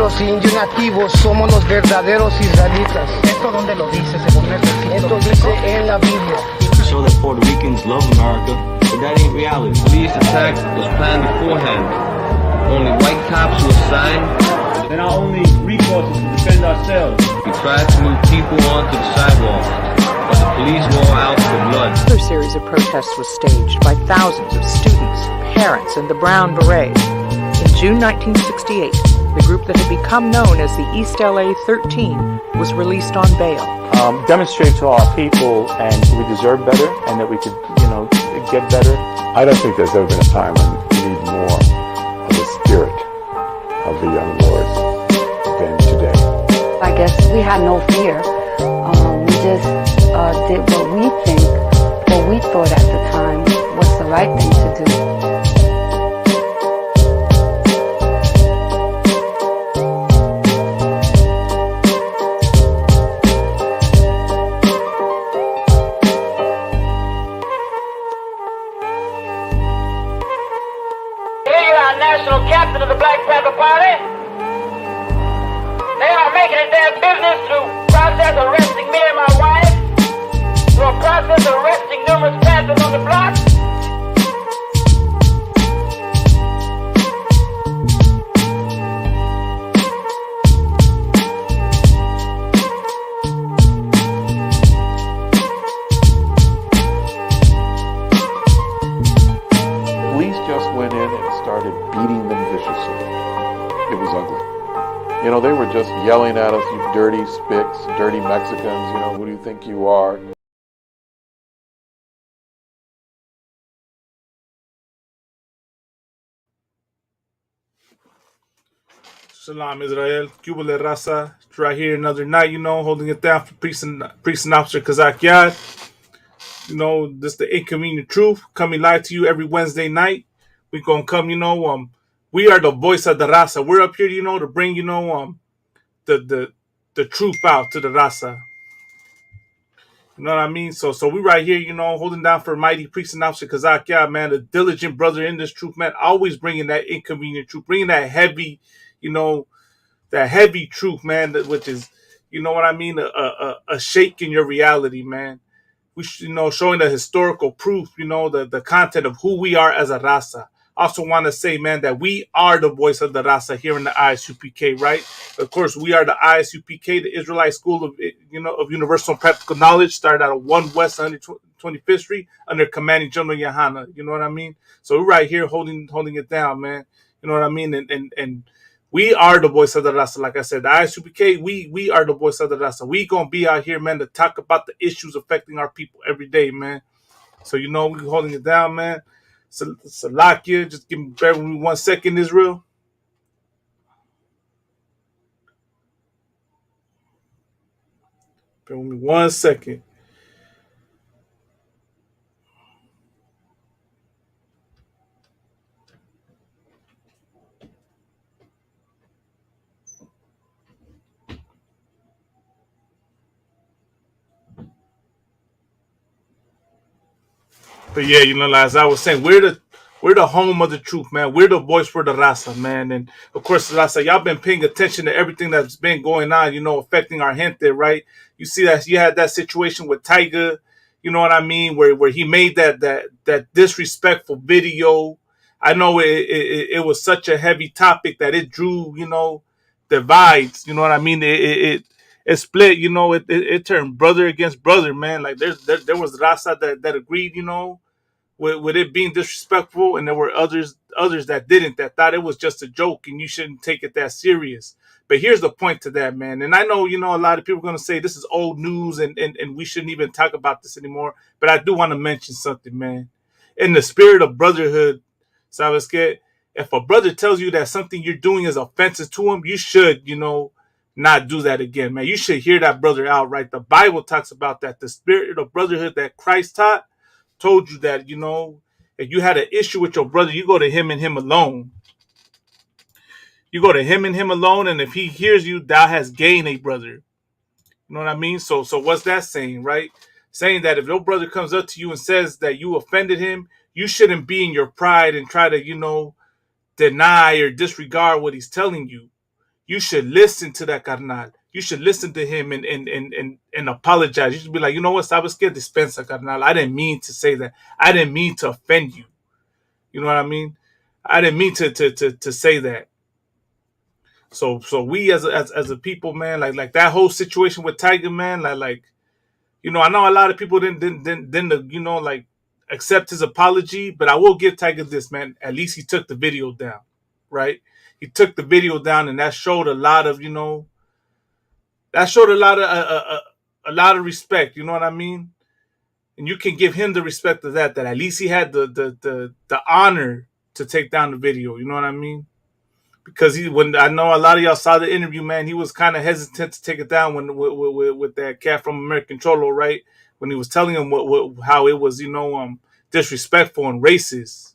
Negros, indios nativos somos los verdaderos israelitas. ¿Esto dónde lo dice según el Esto dice en la Biblia. Show that Puerto Ricans love America, but that ain't reality. Police attack was planned beforehand. Only white cops were assigned. Then our only recourse is to defend ourselves. We tried to move people onto the sidewalk, but the police were all out for blood. Another series of protests was staged by thousands of students, parents, and the Brown Berets. In June 1968, the group that had become known as the East LA 13 was released on bail. Demonstrate to our people and we deserve better and that we could, get better. I don't think there's ever been a time when we need more of the spirit of the young lords than today. I guess we had no fear. We just did what we think, what we thought at the time was the right thing to do. National captain of the Black Panther Party. They are making it their business through process arresting me and my wife, through a process arresting numerous Panthers on the block. Police just went in and started beating them viciously. It was ugly. They were just yelling at us, you dirty spicks, dirty Mexicans, who do you think you are? Shalom Israel, Cuba Le Raza, right here another night, holding it down for Priest and Officer Kazak Yad. This the Inconvenient Truth, coming live to you every Wednesday night. We gonna come, we are the voice of the Raza. We're up here, to bring, the truth out to the Raza. You know what I mean? So we right here, holding down for mighty Priest and Officer Kazak Yad, man, a diligent brother in this truth, man, always bringing that inconvenient truth, bringing that heavy, that heavy truth, man, which is, what I mean, a shake in your reality, man. We showing the historical proof, the content of who we are as a raza. Also want to say, man, that we are the voice of the raza here in the ISUPK, right? Of course, we are the ISUPK, the Israelite School of Universal and Practical Knowledge, started out of 1 West 125th Street under Commanding General Yahana. You know what I mean? So we're right here holding it down, man. You know what I mean? And we are the voice of the Raza. Like I said, the ISUPK, we are the voice of the Raza. We gonna be out here, man, to talk about the issues affecting our people every day, man. So, we holding it down, man. Salakia, just bear with me 1 second, Israel. Bear with me 1 second. But yeah, as I was saying, we're the home of the truth, man. We're the voice for the Raza, man. And of course, Raza, y'all been paying attention to everything that's been going on, affecting our gente, right? You see that you had that situation with Tiger, you know what I mean, where he made that disrespectful video. I know it was such a heavy topic that it drew, divides. You know what I mean? It split. It turned brother against brother, man. Like there was Raza that agreed, with it being disrespectful, and there were others that didn't, that thought it was just a joke and you shouldn't take it that serious. But here's the point to that, man. And I know, a lot of people are going to say this is old news and we shouldn't even talk about this anymore. But I do want to mention something, man. In the spirit of brotherhood, ¿sabes qué? If a brother tells you that something you're doing is offensive to him, you should, not do that again, man. You should hear that brother out, right? The Bible talks about that. The spirit of brotherhood that Christ taught told you that, if you had an issue with your brother, you go to him and him alone. You go to him and him alone, and if he hears you, thou hast gained a brother. You know what I mean? So what's that saying, right? Saying that if your brother comes up to you and says that you offended him, you shouldn't be in your pride and try to, deny or disregard what he's telling you. you should listen to that carnal. You should listen to him and apologize. You should be like, you know what, sabes que dispensa, carnal. I didn't mean to say that. I didn't mean to offend you. You know what I mean? I didn't mean to say that. So we as a people, man, like that whole situation with Tiger, man, like you know, I know a lot of people didn't you know, like accept his apology, but I will give Tiger this, man. At least he took the video down, right? He took the video down, and that showed a lot of, you know, that showed a lot of respect. You know what I mean? And you can give him the respect of that at least he had the honor to take down the video. You know what I mean? Because when I know a lot of y'all saw the interview, man, he was kind of hesitant to take it down when with that cat from American Cholo, right? When he was telling him how it was, you know, disrespectful and racist.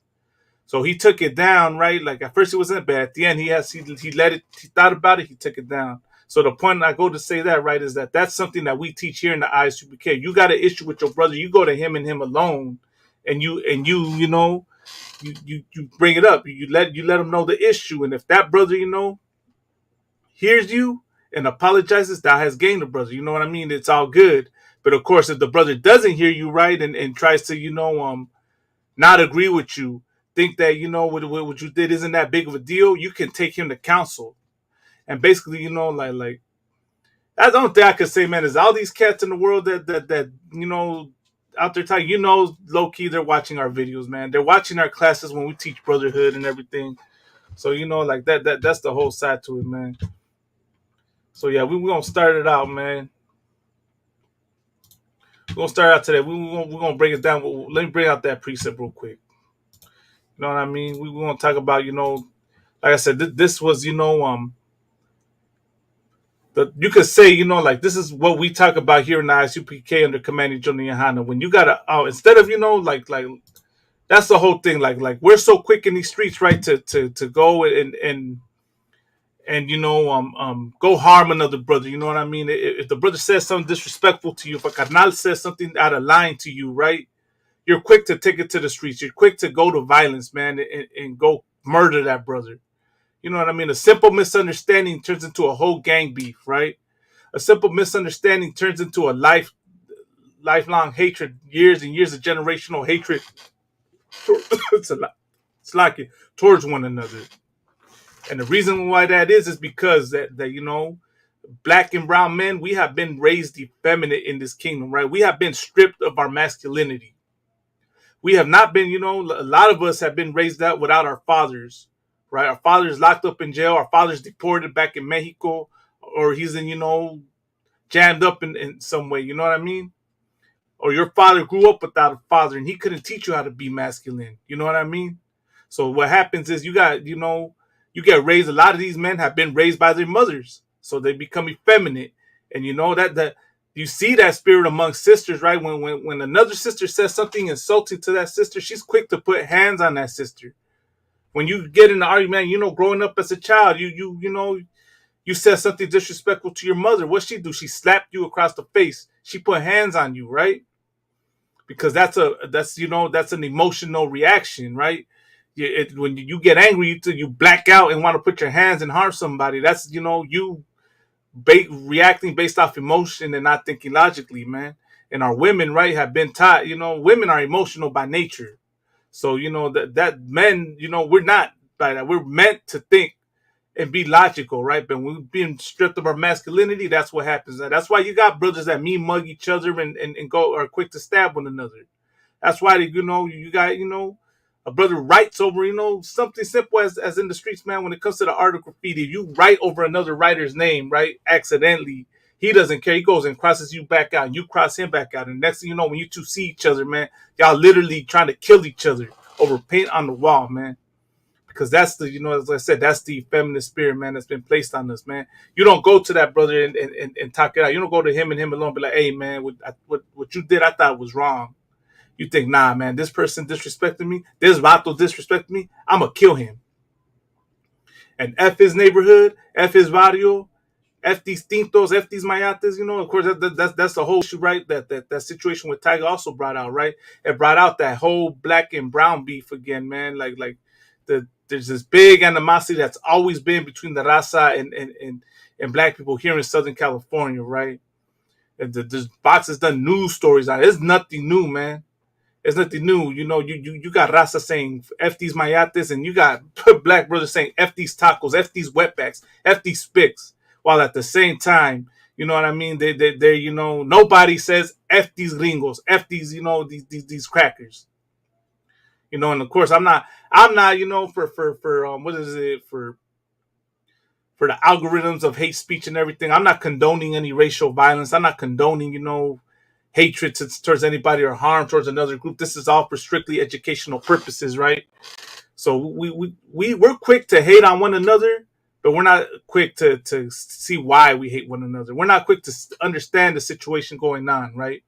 So he took it down, right? Like at first it wasn't bad. At the end, he let it. He thought about it. He took it down. So the point I go to say that, right, is that that's something that we teach here in the ISUPK. You got an issue with your brother, you go to him and him alone, and you know. You bring it up. You let him know the issue, and if that brother, you know, hears you and apologizes, that has gained the brother. You know what I mean? It's all good. But of course, if the brother doesn't hear you, right, and tries to, you know, not agree with you, think that, you know, what you did isn't that big of a deal, you can take him to counsel, and basically, you know, like that's the only thing I could say, man, is all these cats in the world that you know, out there talking, you know, low key, they're watching our videos, man. They're watching our classes when we teach brotherhood and everything. So, you know, like that's the whole side to it, man. So yeah, we're gonna start it out, man. We're gonna start out today. We're gonna break it down. Let me bring out that precept real quick. You know what I mean? We're gonna talk about, you know, like I said, this was, you know, you could say, you know, like this is what we talk about here in the ISUPK under Commanding General Yahana. When you gotta, instead of, you know, like that's the whole thing. Like we're so quick in these streets, right, to go and you know, go harm another brother. You know what I mean? If the brother says something disrespectful to you, if a carnal says something out of line to you, right, you're quick to take it to the streets. You're quick to go to violence, man, and go murder that brother. You know what I mean? A simple misunderstanding turns into a whole gang beef, right? A simple misunderstanding turns into a lifelong hatred, years and years of generational hatred towards one another. And the reason why that is because that you know, black and brown men, we have been raised effeminate in this kingdom, right? We have been stripped of our masculinity. We have not been, you know, a lot of us have been raised up without our fathers. Right, our father's locked up in jail. Our father's deported back in Mexico, or he's in, you know, jammed up in some way. You know what I mean? Or your father grew up without a father, and he couldn't teach you how to be masculine. You know what I mean? So what happens is you got, you know, you get raised. A lot of these men have been raised by their mothers, so they become effeminate, and you know that you see that spirit among sisters, right? When another sister says something insulting to that sister, she's quick to put hands on that sister. When you get in the argument, you know, growing up as a child, you know, you said something disrespectful to your mother. What she do? She slapped you across the face. She put hands on you, right? Because that's an emotional reaction, right? When you get angry, you black out and want to put your hands and harm somebody. That's, you know, you reacting based off emotion and not thinking logically, man. And our women, right, have been taught, you know, women are emotional by nature. So, you know, that men, you know, we're not by that. We're meant to think and be logical, right? But when we're being stripped of our masculinity, that's what happens. And that's why you got brothers that mean mug each other and go are quick to stab one another. That's why, you know, you got, you know, a brother writes over, you know, something simple as in the streets, man. When it comes to the art of graffiti, you write over another writer's name, right, accidentally. He doesn't care. He goes and crosses you back out, and you cross him back out. And next thing you know, when you two see each other, man, y'all literally trying to kill each other over paint on the wall, man. Because that's the, you know, as I said, that's the feminine spirit, man, that's been placed on us, man. You don't go to that brother and talk it out. You don't go to him and him alone and be like, hey, man, what you did, I thought was wrong. You think, nah, man, this person disrespected me. This vato disrespected me. I'm going to kill him. And F his neighborhood, F his barrio, F these tintos, F these mayates, you know, of course, that's the whole issue, right? That situation with Tiger also brought out, right? It brought out that whole black and brown beef again, man. Like the there's this big animosity that's always been between the raza and black people here in Southern California, right? And this Box has done news stories on it. It's nothing new, man. It's nothing new. You know, you got raza saying F these mayates, and you got black brothers saying F these tacos, F these wetbacks, F these spics, while at the same time, you know what I mean? They you know, nobody says F these gringos, F these, you know, these crackers. You know, and of course I'm not, you know, for what is it, for the algorithms of hate speech and everything. I'm not condoning any racial violence. I'm not condoning, you know, hatred towards anybody or harm towards another group. This is all for strictly educational purposes, right? So we're quick to hate on one another, but we're not quick to see why we hate one another. We're not quick to understand the situation going on, right?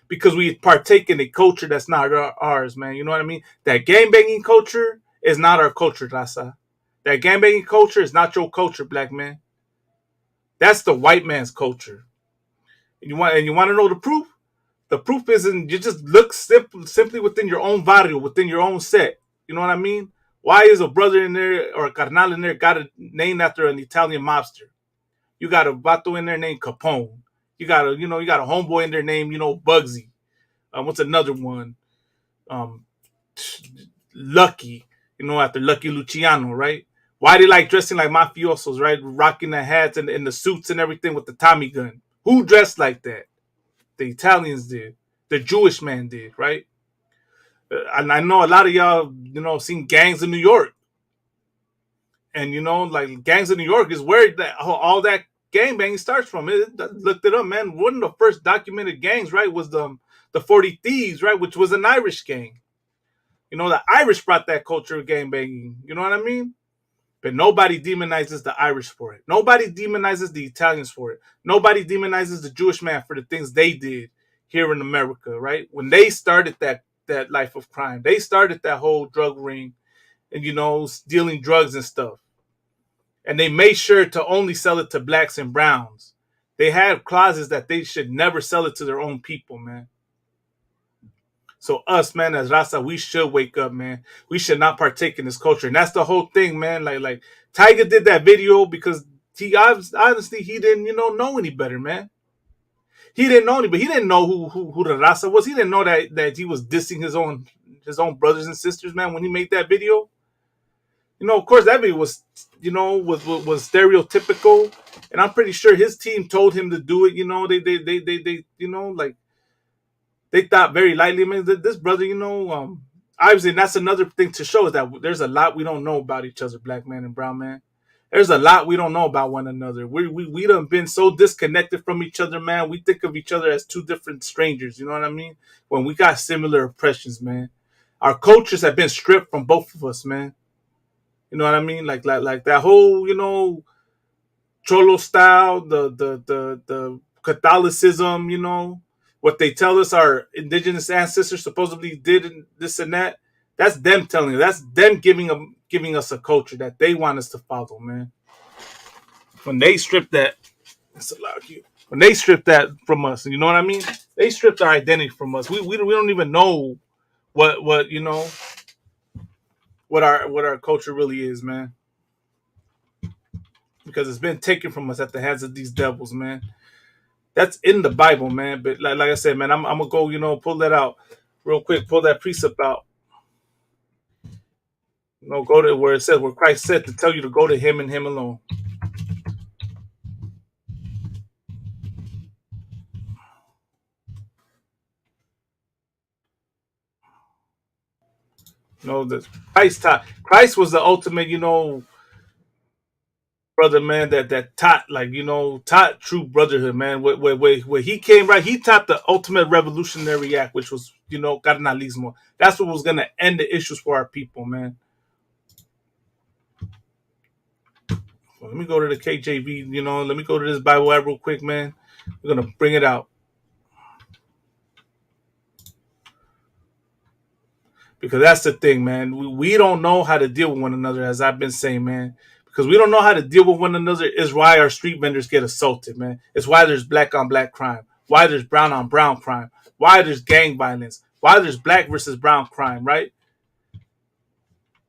Because we partake in a culture that's not ours, man. You know what I mean? That gangbanging culture is not our culture, Raza. That gangbanging culture is not your culture, black man. That's the white man's culture. And you want to know the proof? The proof isn't, you just look simply within your own barrio, within your own set. You know what I mean? Why is a brother in there or a carnal in there got a name after an Italian mobster? You got a vato in there named Capone. You got a homeboy in there named, you know, Bugsy. What's another one? Lucky, you know, after Lucky Luciano, right? Why they like dressing like mafiosos, right? Rocking the hats and the suits and everything with the Tommy gun. Who dressed like that? The Italians did. The Jewish man did, right? And I know a lot of y'all, you know, seen Gangs in New York. And, you know, like Gangs in New York is where all that gangbanging starts from. Looked it up, man. One of the first documented gangs, right, was the 40 Thieves, right, which was an Irish gang. You know, the Irish brought that culture of gangbanging. You know what I mean? But nobody demonizes the Irish for it. Nobody demonizes the Italians for it. Nobody demonizes the Jewish man for the things they did here in America, right? When they started that life of crime, they started that whole drug ring and, you know, dealing drugs and stuff. And they made sure to only sell it to blacks and browns. They had clauses that they should never sell it to their own people, man. So us, man, as Raza, we should wake up, man. We should not partake in this culture. And that's the whole thing, man. Like Tiger did that video because he honestly, he didn't, you know any better, man. He didn't know any, but he didn't know who the Raza was. He didn't know that he was dissing his own brothers and sisters, man, when he made that video. You know, of course, that video was, you know, was stereotypical. And I'm pretty sure his team told him to do it. You know, they you know, like, they thought very lightly. I mean, this brother, you know, obviously, that's another thing to show is that there's a lot we don't know about each other, black man and brown man. There's a lot we don't know about one another. We done been so disconnected from each other, man. We think of each other as two different strangers. You know what I mean? When we got similar oppressions, man. Our cultures have been stripped from both of us, man. You know what I mean? Like that whole, you know, Cholo style, the Catholicism, you know. What they tell us our indigenous ancestors supposedly did and this and that, that's them telling us. That's them giving us a culture that they want us to follow, man. When they strip that, that's a lot cute. When they strip that from us, you know what I mean? They stripped our identity from us. We don't even know what you know what our culture really is, man. Because it's been taken from us at the hands of these devils, man. That's in the Bible, man. But like I said, man, I'm gonna go, you know, pull that out real quick. Pull that precept out. You know, go to where it says, where Christ said to tell you to go to Him and Him alone. You know, that Christ was the ultimate, you know, brother, man, that taught, like, you know, taught true brotherhood, man. Where he came, right, he taught the ultimate revolutionary act, which was, you know, carnalismo. That's what was gonna end the issues for our people, man. Well, let me go to the KJV, you know, let me go to this Bible app real quick, man. We're gonna bring it out. Because that's the thing, man. We don't know how to deal with one another, as I've been saying, man. Because we don't know how to deal with one another is why our street vendors get assaulted, man. It's why there's black on black crime. Why there's brown on brown crime. Why there's gang violence. Why there's black versus brown crime, right?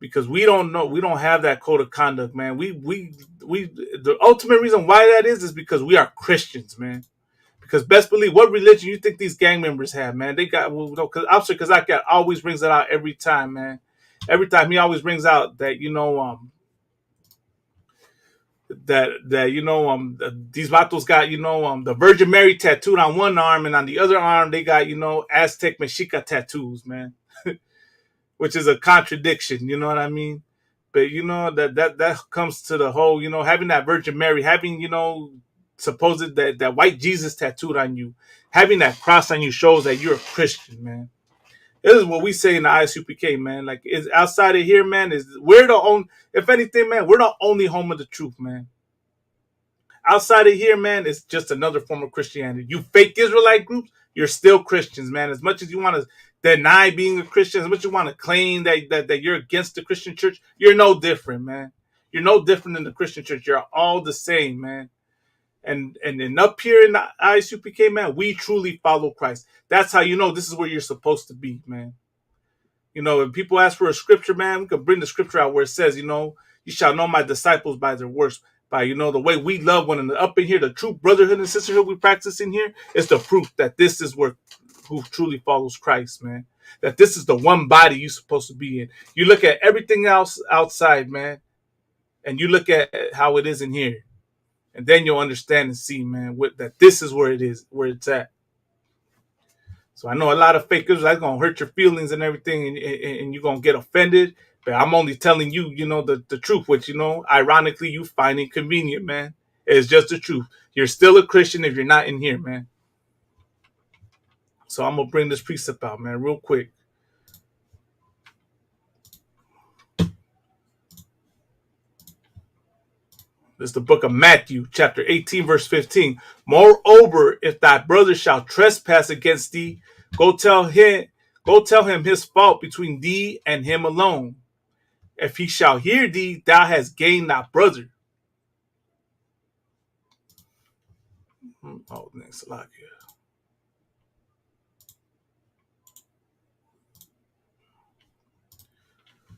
because we don't know, we don't have that code of conduct, man. The ultimate reason why that is because we are Christians, man. Because best believe, what religion you think these gang members have, man? They got, well, no, because Officer Kazak always brings it out every time, man. Every time he always brings out that, these vatos got, the Virgin Mary tattooed on one arm, and on the other arm they got, Aztec Mexica tattoos, man. Which is a contradiction, you know what I mean? But that comes to the whole, having that Virgin Mary, having, supposed that white Jesus tattooed on you, having that cross on you shows that you're a Christian, man. This is what we say in the ISUPK, man. Like, is outside of here, man, we're the only, if anything, man, we're the only home of the truth, man. Outside of here, man, it's just another form of Christianity. You fake Israelite groups, you're still Christians, man. As much as you want to deny being a Christian, as much as you want to claim that you're against the Christian church, you're no different, man. You're no different than the Christian church. You're all the same, man. And up here in the ISUPK, man, we truly follow Christ. That's how you know this is where you're supposed to be, man. When people ask for a scripture, man, we can bring the scripture out where it says, you shall know my disciples by their works, by, the way we love one another. Up in here, the true brotherhood and sisterhood we practice in here is the proof that this is who truly follows Christ, man. That this is the one body you're supposed to be in. You look at everything else outside, man, and you look at how it is in here. And then you'll understand and see, man, that this is where it is, where it's at. So I know a lot of fakers that's gonna hurt your feelings and everything, and you're gonna get offended. But I'm only telling you, the truth, which ironically you find inconvenient, man. It's just the truth. You're still a Christian if you're not in here, man. So I'm gonna bring this precept out, man, real quick. This is the book of Matthew, chapter 18, verse 15. Moreover, if thy brother shall trespass against thee, go tell him his fault between thee and him alone. If he shall hear thee, thou hast gained thy brother. Oh, next slide here.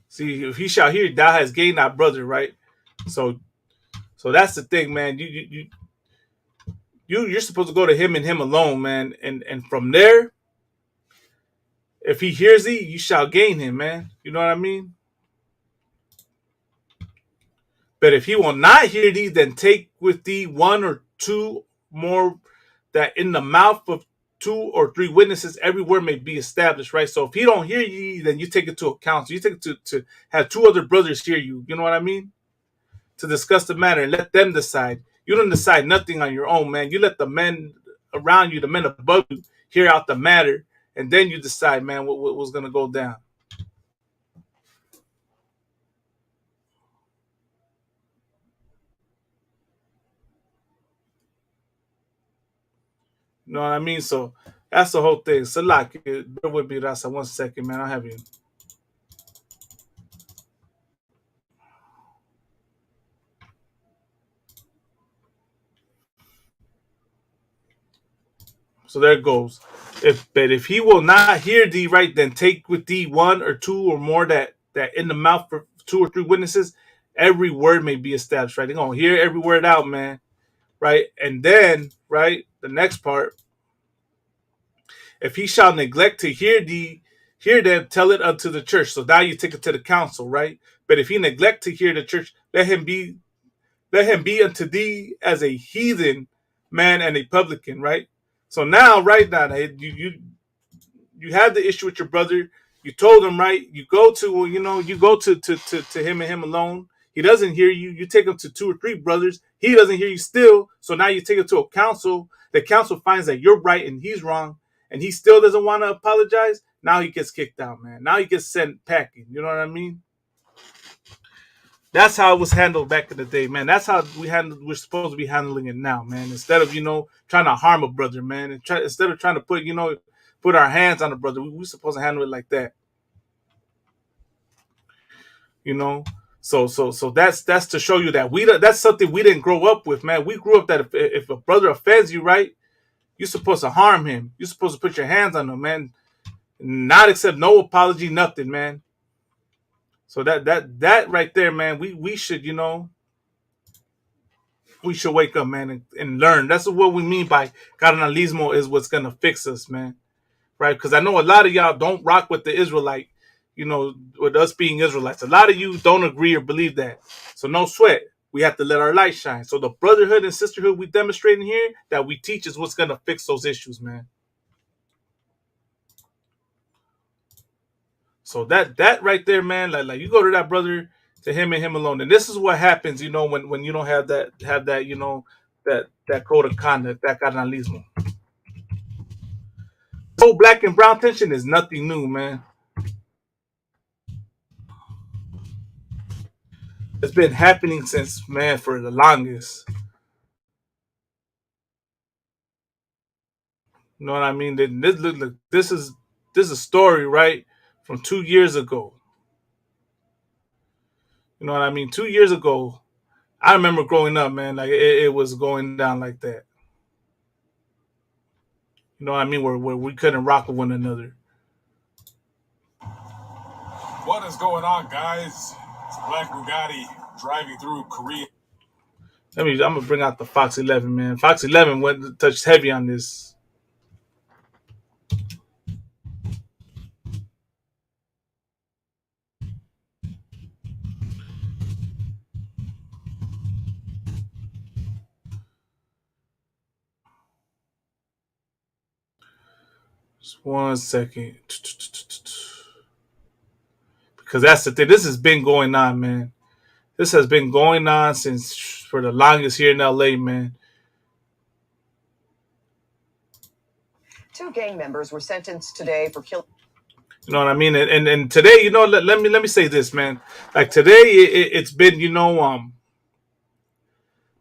See, if he shall hear, thou hast gained thy brother, right? So that's the thing, man. You're supposed to go to him and him alone, man. And from there, if he hears thee, you shall gain him, man. You know what I mean? But if he will not hear thee, then take with thee one or two more, that in the mouth of 2 or 3 witnesses every word may be established, right? So if he don't hear you, then you take it to a council. You take it to have 2 other brothers hear you. You know what I mean? To discuss the matter and let them decide. You don't decide nothing on your own, man. You let the men around you, the men above you, hear out the matter, and then you decide, man, what's going to go down. You know what I mean? So that's the whole thing. Salak, bear with me, Rasa. 1 second, man. I'll have you. So there it goes. If he will not hear thee, right, then take with thee 1 or 2 or more that in the mouth for 2 or 3 witnesses, every word may be established, right? They're going to hear every word out, man, right? And then, right, the next part, if he shall neglect to hear them, tell it unto the church. So now you take it to the council, right? But if he neglect to hear the church, let him be unto thee as a heathen man and a publican, right? So now, right now, you have the issue with your brother. You told him, right? You go to him and him alone. He doesn't hear you. You take him to 2 or 3 brothers. He doesn't hear you still. So now you take it to a council. The council finds that you're right and he's wrong, and he still doesn't want to apologize. Now he gets kicked out, man. Now he gets sent packing. You know what I mean? That's how it was handled back in the day, man. That's how we're supposed to be handling it now, man. Instead of, trying to harm a brother, man. Instead of trying to put our hands on a brother, we're supposed to handle it like that. So that's to show you that that's something we didn't grow up with, man. We grew up that if a brother offends you, right, you're supposed to harm him. You're supposed to put your hands on him, man. Not accept no apology, nothing, man. So that right there, man, we should, we should wake up, man, and learn. That's what we mean by carnalismo is what's gonna fix us, man. Right? Because I know a lot of y'all don't rock with the Israelite, with us being Israelites. A lot of you don't agree or believe that. So no sweat. We have to let our light shine. So the brotherhood and sisterhood we demonstrating here that we teach is what's gonna fix those issues, man. So that right there, man, like you go to that brother, to him and him alone. And this is what happens, when you don't have that that code of conduct, that carnalismo. So black and brown tension is nothing new, man. It's been happening since, man, for the longest. You know what I mean? This is a story, right, from 2 years ago. You know what I mean? 2 years ago, I remember growing up, man, like it was going down like that. You know what I mean? Where we couldn't rock with one another. What is going on, guys? It's Black Bugatti driving through Korea. I'm gonna bring out the Fox 11, man. Fox 11 touched heavy on this. Just 1 second. Because that's the thing. This has been going on, man. This has been going on for the longest here in LA, man. 2 gang members were sentenced today for killing. You know what I mean? And today, let me say this, man. Like today, it's been,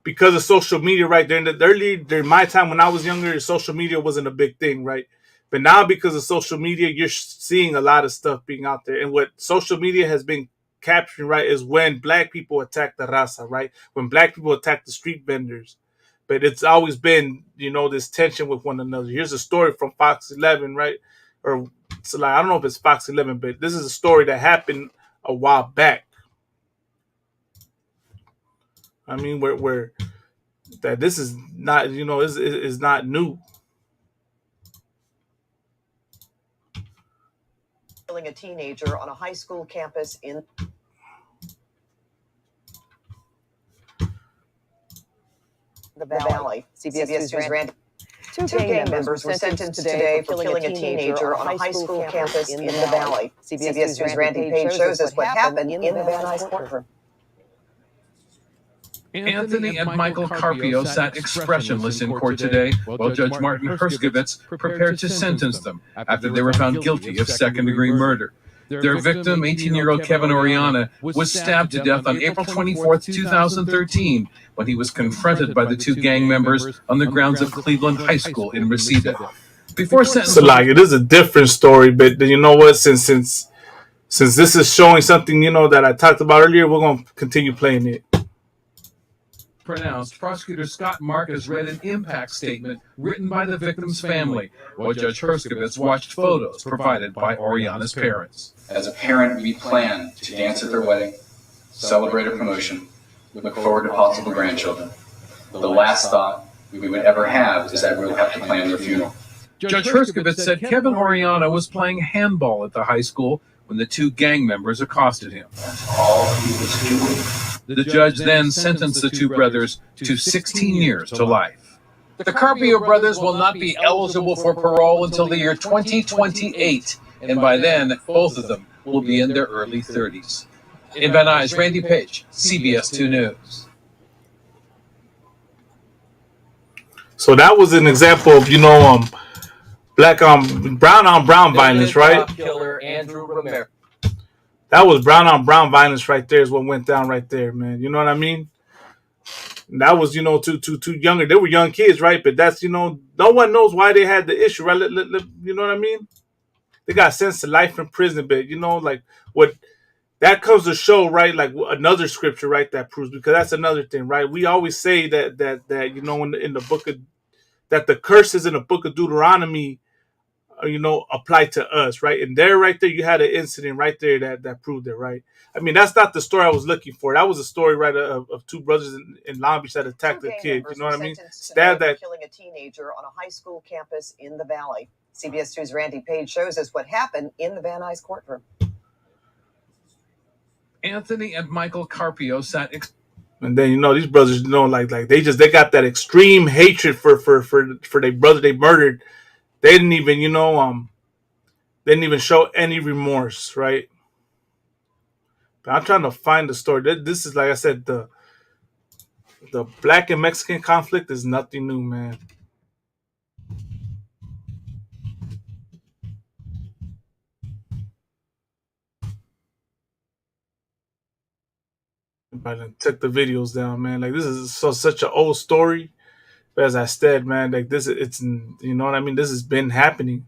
because of social media, right? During my time when I was younger, social media wasn't a big thing, right? But now because of social media, you're seeing a lot of stuff being out there. And what social media has been capturing, right, is when black people attack the raza, right? When black people attack the street vendors. But it's always been, this tension with one another. Here's a story from Fox 11, right? Or so like, I don't know if it's Fox 11, but this is a story that happened a while back. I mean, where that this is not, is not new. Killing a teenager on a high school campus in the Valley. CBS News Randy. 2 gang members were sentenced today for killing a teenager on a high school campus in the Valley. CBS News Randy Page shows us what happened in the Van Nuys courtroom. Anthony and Michael Carpio sat expressionless in court today while Judge Martin Herskovitz prepared to sentence them after they were found guilty of second-degree murder. Their victim, 18-year-old Kevin Oriana, was stabbed to death on April 24, 2013, when he was confronted by the 2 gang members on the grounds of Cleveland High School in Reseda. Before sentencing, so like it is a different story, but you know what? Since this is showing something, that I talked about earlier, we're gonna continue playing it. Pronounced, prosecutor Scott Marcus read an impact statement written by the victim's family, while Judge Herskovitz watched photos provided by Oriana's parents. As a parent, we plan to dance at their wedding, celebrate a promotion, look forward to possible grandchildren. The last thought we would ever have is that we would have to plan their funeral. Judge Herskovitz said Kevin Oriana was playing handball at the high school when the 2 gang members accosted him. All he was doing. The judge then sentenced the 2 brothers to 16 years to life. The Carpio brothers will not be eligible for parole until the year 2028, and by then, both of them will be in their early 30s. In Van Nuys, Randy Page, CBS 2 News. So that was an example of, black on brown violence, right? Killer Andrew Romero. That was brown on brown violence right there is what went down right there, man. You know what I mean? And that was, too younger. They were young kids, right? But that's, no one knows why they had the issue, right? You know what I mean? They got sentenced to life in prison, but, like what that comes to show, right? Like another scripture, right? That proves, because that's another thing, right? We always say that in the book of, that the curses in the book of Deuteronomy apply to us, right? And there, right there, you had an incident right there that proved it, right? I mean, that's not the story I was looking for. That was a story, right, of two brothers in Long Beach that attacked a kid. You know what I mean? Stabbed that. Killing a teenager on a high school campus in the Valley. CBS 2's Randy Page shows us what happened in the Van Nuys courtroom. Anthony and Michael Carpio sat. And then these brothers, like they got that extreme hatred for their brother they murdered. They didn't even they didn't even show any remorse, right? But I'm trying to find the story. This is, like I said, the Black and Mexican conflict is nothing new, man. I done took the videos down, man. Like, this is such an old story. But as I said, man, like it's you know what I mean? This has been happening.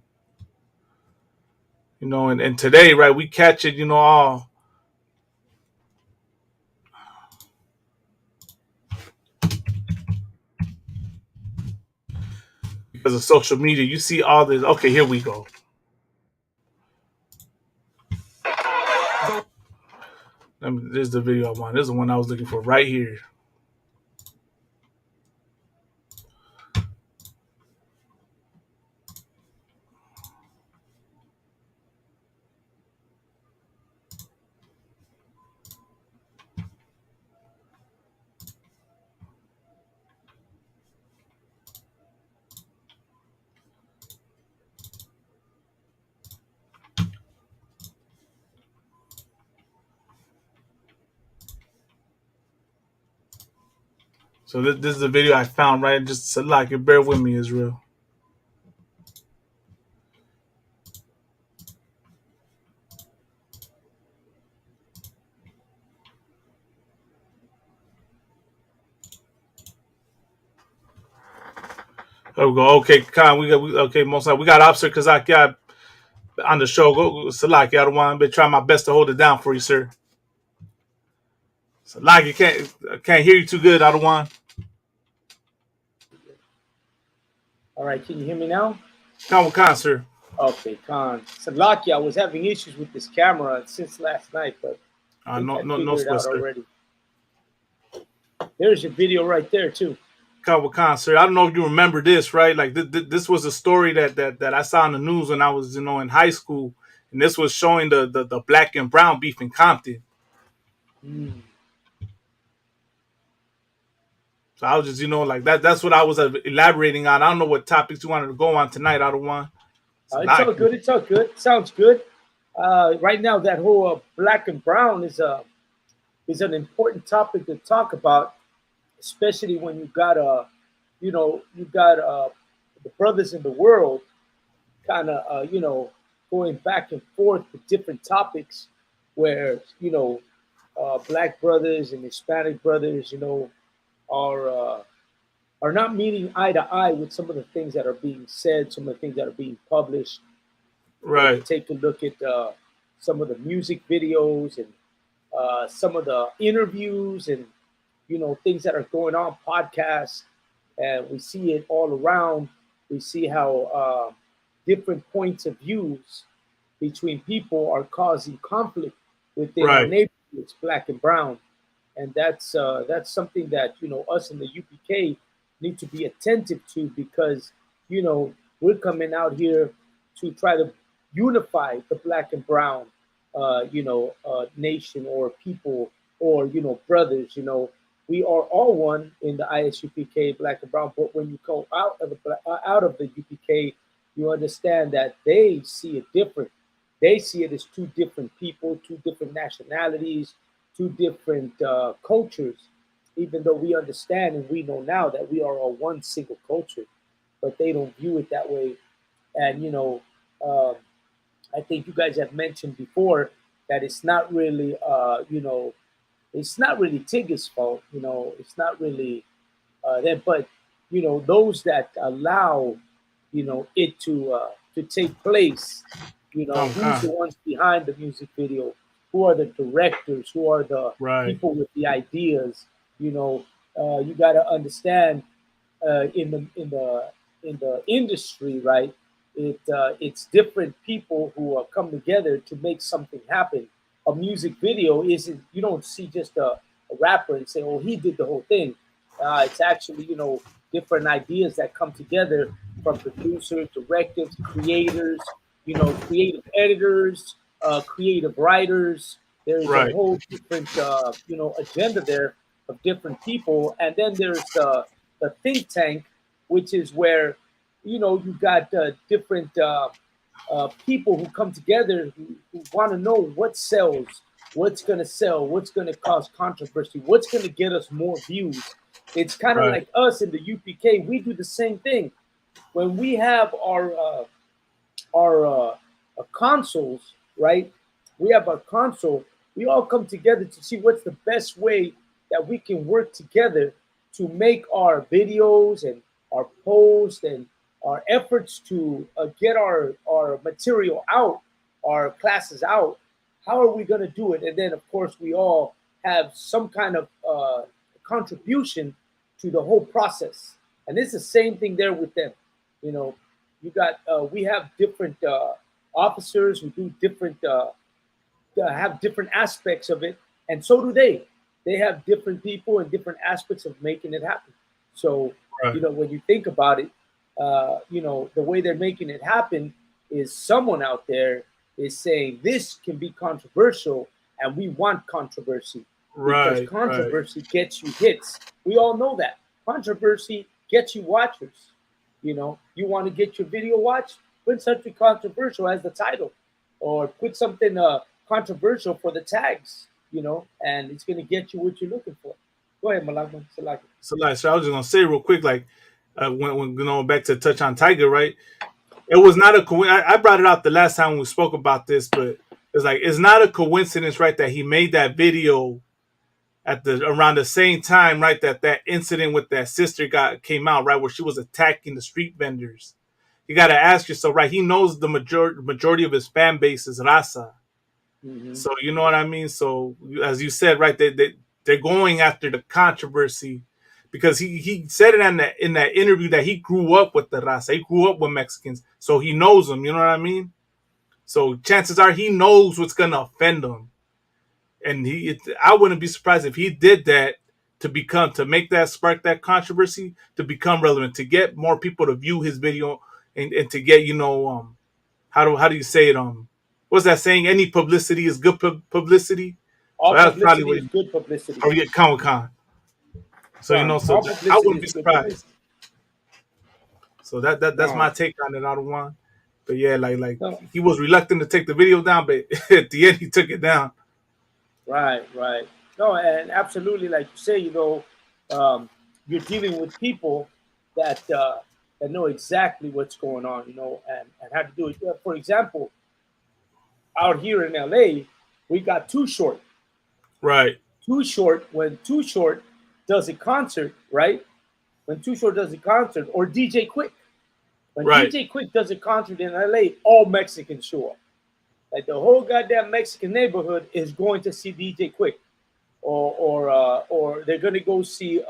And today, right, we catch it, all because of social media. You see all this. Okay, here we go. There's the video I want. This is the one I was looking for right here. So this is the video I found, right? Just so like it, bear with me, Israel. There we go. Okay, Khan, okay, Mosai, we got Officer Kazak on the show. Go, Salaki, I don't want to try my best to hold it down for you, sir. Salaki, can't hear you too good, I don't want. All right, can you hear me now? Khan, sir. Okay, Khan. Salaki, I was having issues with this camera since last night, but no sweat, already. There's your video right there too. Khan, sir. I don't know if you remember this, right? Like this was a story that I saw in the news when I was, in high school, and this was showing the black and brown beef in Compton. So I was just, like that. That's what I was elaborating on. I don't know what topics you wanted to go on tonight. I don't want. It's all good. It's all good. Sounds good. Right now, that whole black and brown is an important topic to talk about, especially when you got the brothers in the world kind of going back and forth with different topics, where black brothers and Hispanic brothers are not meeting eye to eye with some of the things that are being said, some of the things that are being published. Right. Take a look at some of the music videos and some of the interviews and things that are going on, podcasts, and we see it all around. We see how different points of views between people are causing conflict within our neighborhoods, black and brown. And that's something that us in the UPK need to be attentive to, because we're coming out here to try to unify the black and brown nation or people or brothers. We are all one in the ISUPK, black and brown. But when you go out of the UPK, you understand that they see it different. They see it as two different people, two different nationalities, two different cultures, even though we understand and we know now that we are all one single culture, but they don't view it that way. And, I think you guys have mentioned before that it's not really, it's not really Tigger's fault, it's not really them, but, those that allow, it to take place, who's the ones behind the music video, who are the directors, who are the people with the ideas, you got to understand in the industry, right? it's different people who come together to make something happen. A music video isn't, you don't see just a rapper and say, oh, he did the whole thing. It's actually, different ideas that come together from producers, directors, creators, creative editors, creative writers. There's a whole different, agenda there of different people. And then there's the think tank, which is where, you got different people who come together who want to know what sells, what's going to sell, what's going to cause controversy, what's going to get us more views. It's kind of like us in the UPK. We do the same thing. When we have our consoles, right? We have our console. We all come together to see what's the best way that we can work together to make our videos and our posts and our efforts to get our material out, our classes out. How are we going to do it? And then, of course, we all have some kind of contribution to the whole process. And it's the same thing there with them. You got we have different officers who do different have different aspects of it, and so do they. They have different people and different aspects of making it happen. So when you think about it, the way they're making it happen is someone out there is saying this can be controversial, and we want controversy. Because controversy gets you hits. We all know that. Controversy gets you watchers. You want to get your video watched? Put something controversial as the title, or put something controversial for the tags, and it's going to get you what you're looking for. Go ahead, Malagman. So I was just going to say real quick, when back to touch on Tiger, right? It was not a coincidence. I brought it out the last time we spoke about this, but it's not a coincidence, right, that he made that video at around the same time, right, that incident with that sister came out, right, where she was attacking the street vendors. You got to ask yourself, right, he knows the majority of his fan base is Raza. Mm-hmm. So you know what I mean? So as you said, right, they're going after the controversy because he said it in that interview that he grew up with the Raza. He grew up with Mexicans, so he knows them, you know what I mean? So chances are he knows what's going to offend them. And I wouldn't be surprised if he did that to make that spark that controversy, to become relevant, to get more people to view his video and to get, how do you say it? What's that saying? Any publicity is good publicity. All so that's publicity is good publicity. Or yeah, Comic-Con. So so I wouldn't be surprised. So that's my take on it, out of one. But yeah, he was reluctant to take the video down, but at the end he took it down. Right. No, and absolutely, like you say, you're dealing with people that know exactly what's going on, and how to do it. For example, out here in LA, we got Too Short. Right. Too Short, when Too Short does a concert, right? When Too Short does a concert, or DJ Quick. When DJ Quick does a concert in LA, all Mexicans show up. Like the whole goddamn Mexican neighborhood is going to see DJ Quick, or they're going to go see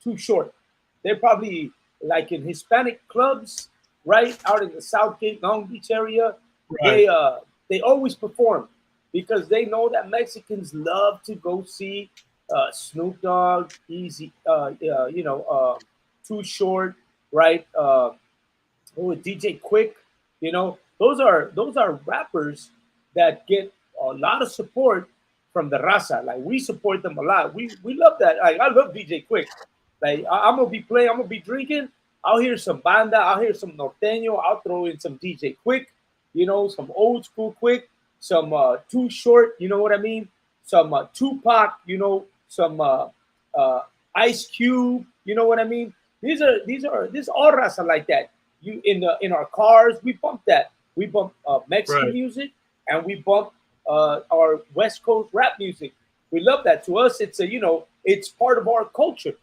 Too Short. They're probably like in Hispanic clubs, right out in the Southgate, Long Beach area. Right. They always perform because they know that Mexicans love to go see Snoop Dogg, Easy, Too Short, right? DJ Quick, those are rappers that get a lot of support from the Raza. Like we support them a lot. We love that. Like I love DJ Quick. Like I'm gonna be drinking. I'll hear some banda. I'll hear some norteño. I'll throw in some DJ Quick. Some old school Quick. Some Too Short. You know what I mean? Some Tupac. Some Ice Cube. You know what I mean? This is all Raza like that. In our cars, we bump that. We bump Mexican music, and we bump our West Coast rap music. We love that. To us, it's it's part of our culture.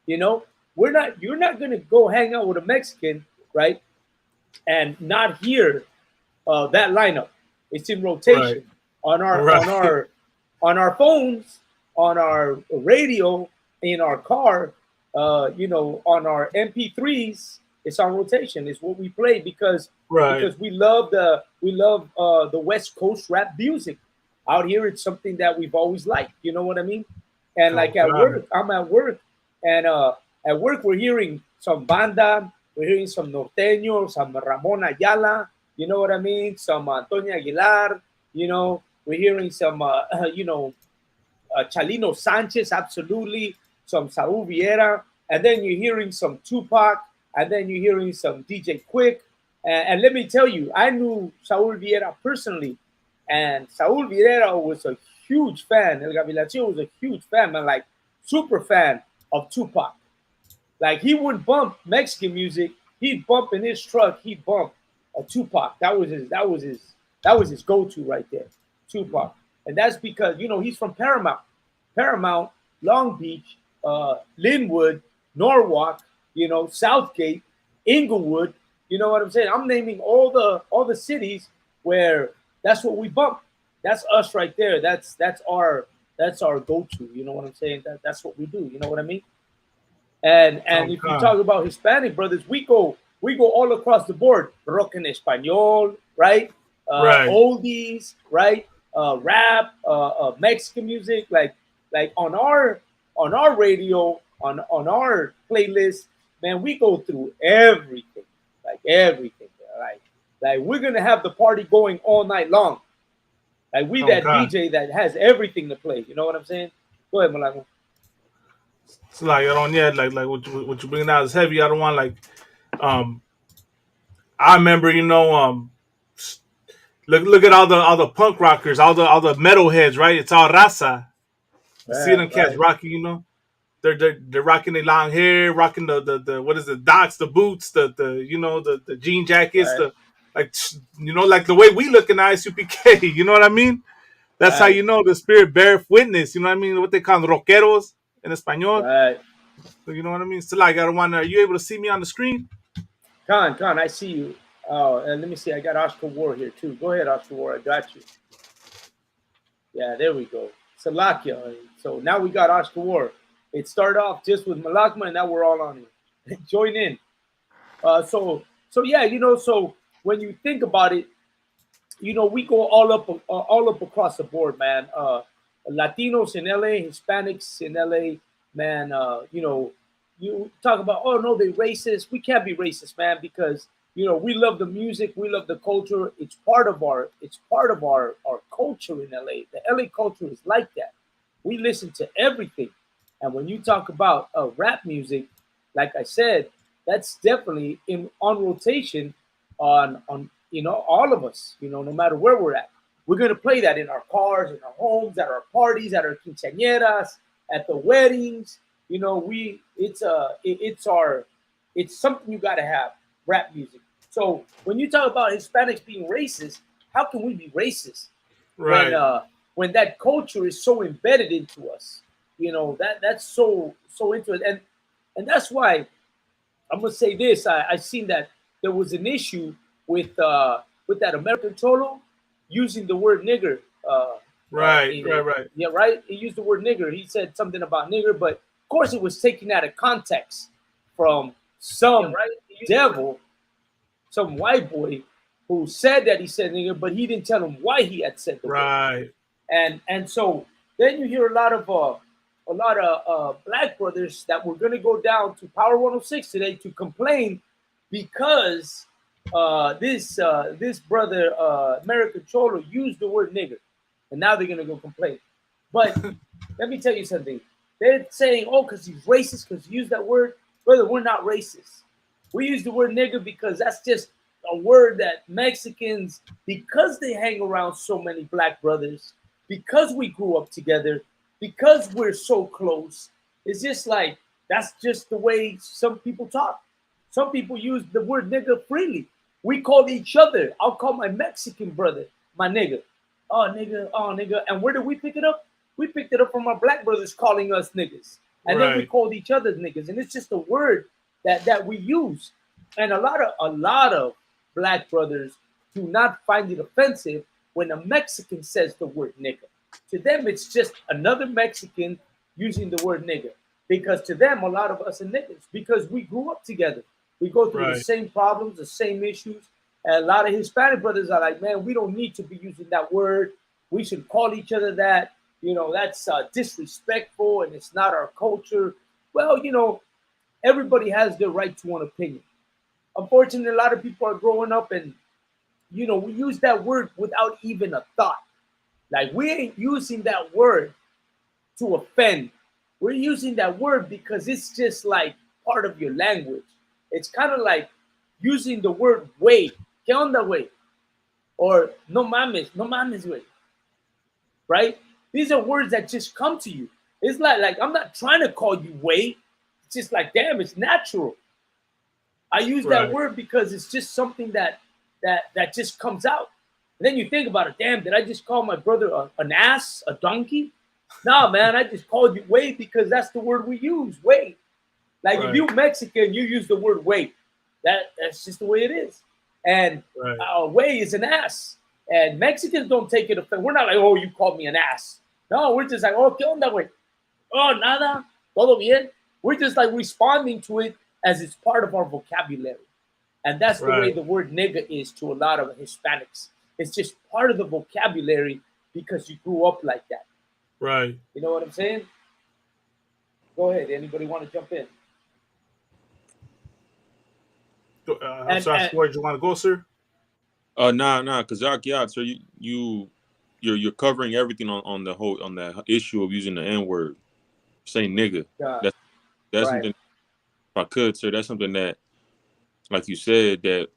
You're not gonna go hang out with a Mexican, right, and not hear that lineup. It's in rotation on our phones, on our radio, in our car, on our MP3s. It's on rotation. It's what we play because Right. because we love the West Coast rap music. Out here, it's something that we've always liked. You know what I mean? And like at work, I'm at work, and at work we're hearing some banda, we're hearing some norteño, some Ramon Ayala. You know what I mean? Some Antonio Aguilar. You know, we're hearing some Chalino Sanchez, absolutely. Some Saul Vieira, and then you're hearing some Tupac, and then you're hearing some DJ Quick. And let me tell you, I knew Saul Vieira personally, and Saul Vieira was a huge fan. El Gavilacio was a huge fan, man, like super fan of Tupac. Like he wouldn't bump Mexican music, he'd bump in his truck, he'd bump a Tupac. That was his go-to right there, Tupac. And that's because he's from Paramount, Long Beach, Linwood, Norwalk, Southgate, Inglewood. You know what I'm saying? I'm naming all the cities where that's what we bump. That's us right there. That's our go-to. You know what I'm saying? That's what we do. You know what I mean? And if you talk about Hispanic brothers, we go all across the board. Rock en español, right? Oldies, right? Rap, Mexican music, like on our radio, on our playlist, man, we go through everything, like we're gonna have the party going all night long. Like we that DJ that has everything to play. You know what I'm saying? Go ahead, Malamo. So like like what you bringing out is heavy. I don't want I remember look at all the punk rockers, all the metalheads, right? It's all raza. You see them cats rocking, they're rocking their long hair, rocking the what is it, docks, the boots, the jean jackets, like the way we look in the ISUPK. You know what I mean? That's how the spirit bear witness. You know what I mean? What they call rockeros in español. Right. So you know what I mean? So like, I don't want. Are you able to see me on the screen? Con, I see you. Oh, and let me see. I got Oscar War here too. Go ahead, Oscar War. I got you. Yeah, there we go. Salakia. So now we got Oscar War. It started off just with Malakma, and now we're all on it. Join in. So yeah, so when you think about it, we go all up across the board, man. Latinos in LA, Hispanics in LA, man. You talk about, oh no, they're racist. We can't be racist, man, because we love the music, we love the culture. It's part of our culture in LA. The LA culture is like that. We listen to everything. And when you talk about rap music, like I said, that's definitely on rotation on all of us, no matter where we're at. We're going to play that in our cars, in our homes, at our parties, at our quinceañeras, at the weddings. It's something you got to have, rap music. So when you talk about Hispanics being racist, how can we be racist? Right. When that culture is so embedded into us, that's so into it. And that's why I'm going to say this. I seen that there was an issue with that American Cholo using the word nigger. Right. Yeah, right. He used the word nigger. He said something about nigger, but of course it was taken out of context from some devil, some white boy who said that he said nigger, but he didn't tell him why he had said the word. And so then you hear a lot of black brothers that were going to go down to Power 106 today to complain because this brother American Cholo used the word nigger, and now they're going to go complain. But let me tell you something. They're saying, oh, because he's racist because he used that word. Brother, we're not racist. We use the word nigger because that's just a word that Mexicans, because they hang around so many black brothers, because we grew up together, because we're so close, it's just like, that's just the way some people talk. Some people use the word nigger freely. We call each other. I'll call my Mexican brother my nigger. Oh, nigga. And where did we pick it up? We picked it up from our black brothers calling us niggas. And then we called each other niggas. And it's just a word that we use. And a lot of black brothers do not find it offensive when a Mexican says the word nigger. To them, it's just another Mexican using the word nigger. Because to them, a lot of us are niggas. Because we grew up together. We go through the same problems, the same issues. And a lot of Hispanic brothers are like, man, we don't need to be using that word. We should call each other that. That's disrespectful and it's not our culture. Well, everybody has the right to an opinion. Unfortunately, a lot of people are growing up and, we use that word without even a thought. Like, we ain't using that word to offend. We're using that word because it's just like part of your language. It's kind of like using the word wait. ¿Qué onda, güey? Or no mames güey. Right? These are words that just come to you. It's like I'm not trying to call you wait. It's just like, damn, it's natural. I use that word because it's just something that just comes out. And then you think about it, damn, did I just call my brother an ass, a donkey? No, man, I just called you wait because that's the word we use, wait. Like if you're Mexican, you use the word wait. That's just the way it is. And way is an ass. And Mexicans don't take it offense. We're not like, oh, you called me an ass. No, we're just like, oh, ¿qué onda, güey? Oh, nada, todo bien. We're just like responding to it as it's part of our vocabulary. And that's the way the word nigga is to a lot of Hispanics. It's just part of the vocabulary because you grew up like that. Right. You know what I'm saying? Go ahead. Anybody want to jump in? Where do you want to go, sir? Nah, because sir, you're covering everything on that issue of using the N-word, saying nigga. That's something. If I could, sir, that's something that, like you said, that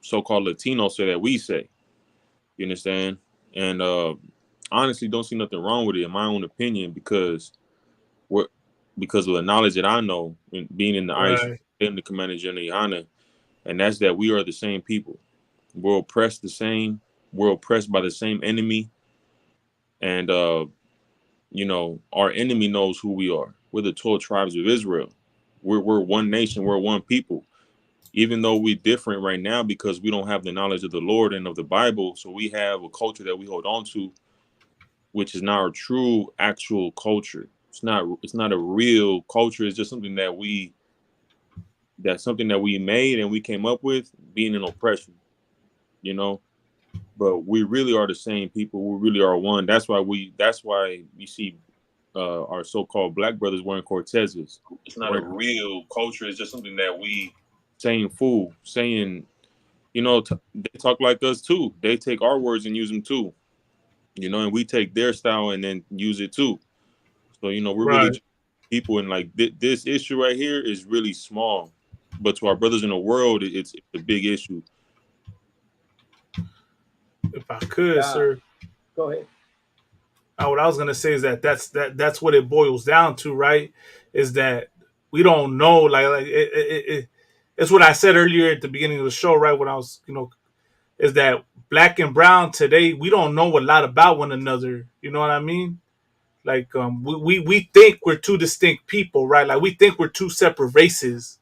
so-called Latinos say that we say. You understand? And honestly, don't see nothing wrong with it, in my own opinion, because of the knowledge that I know, being in the ISU, in the Commander General Yohana, and that's that we are the same people. We're oppressed the same. We're oppressed by the same enemy. And, our enemy knows who we are. We're the 12 tribes of Israel. We're one nation. We're one people. Even though we're different right now because we don't have the knowledge of the Lord and of the Bible, so we have a culture that we hold on to, which is not our true, actual culture. It's not a real culture. It's just something that we made and we came up with, being in oppression, But we really are the same people. We really are one. That's why you see our so-called black brothers wearing Cortezes. It's not a real culture. It's just something that we saying fool, saying, they talk like us too. They take our words and use them too, and we take their style and then use it too. So, we're really people, and like this issue right here is really small, but to our brothers in the world, it's a big issue. If I could, sir. Go ahead. What I was gonna say is that's what it boils down to, right? Is that we don't know, like it's what I said earlier at the beginning of the show, right? When I was, is that black and brown today, we don't know a lot about one another. You know what I mean? Like we think we're two distinct people, right? Like we think we're two separate races,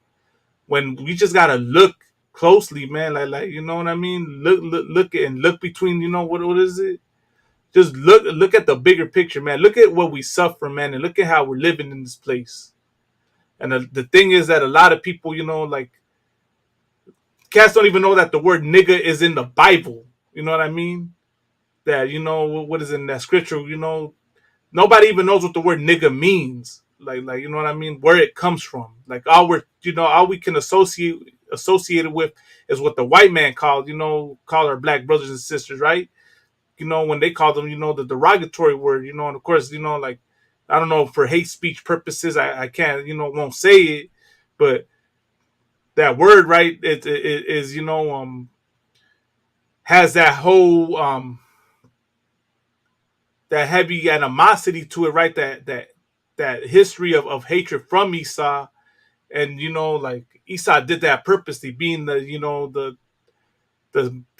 when we just gotta look closely, man. Like you know what I mean? Look between, what is it? Just look at the bigger picture, man. Look at what we suffer, man, and look at how we're living in this place. And the thing is that a lot of people, like, cats don't even know that the word nigga is in the Bible. You know what I mean? That, what is in that scripture, nobody even knows what the word nigga means. Like, you know what I mean? Where it comes from. Like, all we can associate it with is what the white man call our black brothers and sisters, right? When they call them, the derogatory word, and of course, like, I don't know, for hate speech purposes, I can't, won't say it, but that word, right, it is, has that whole, that heavy animosity to it, right? That history of hatred from Esau. And, like, Esau did that purposely, being the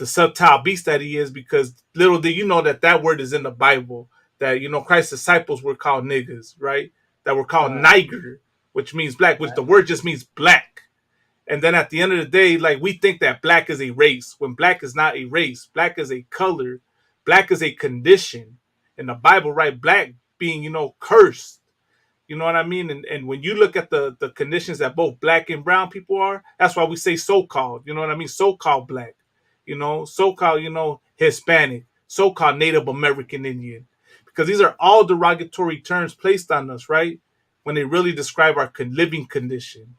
subtle beast that he is, because little did you know that word is in the Bible, that, Christ's disciples were called niggas, right? That were called niger, which means black, which the word just means black. And then at the end of the day, like, we think that black is a race, when black is not a race. Black is a color. Black is a condition. In the Bible, right? Black being, cursed. You know what I mean? And when you look at the conditions that both black and brown people are, that's why we say so-called. You know what I mean? So-called black. You know, so-called, Hispanic, so-called Native American Indian. Because these are all derogatory terms placed on us, right? When they really describe our living condition.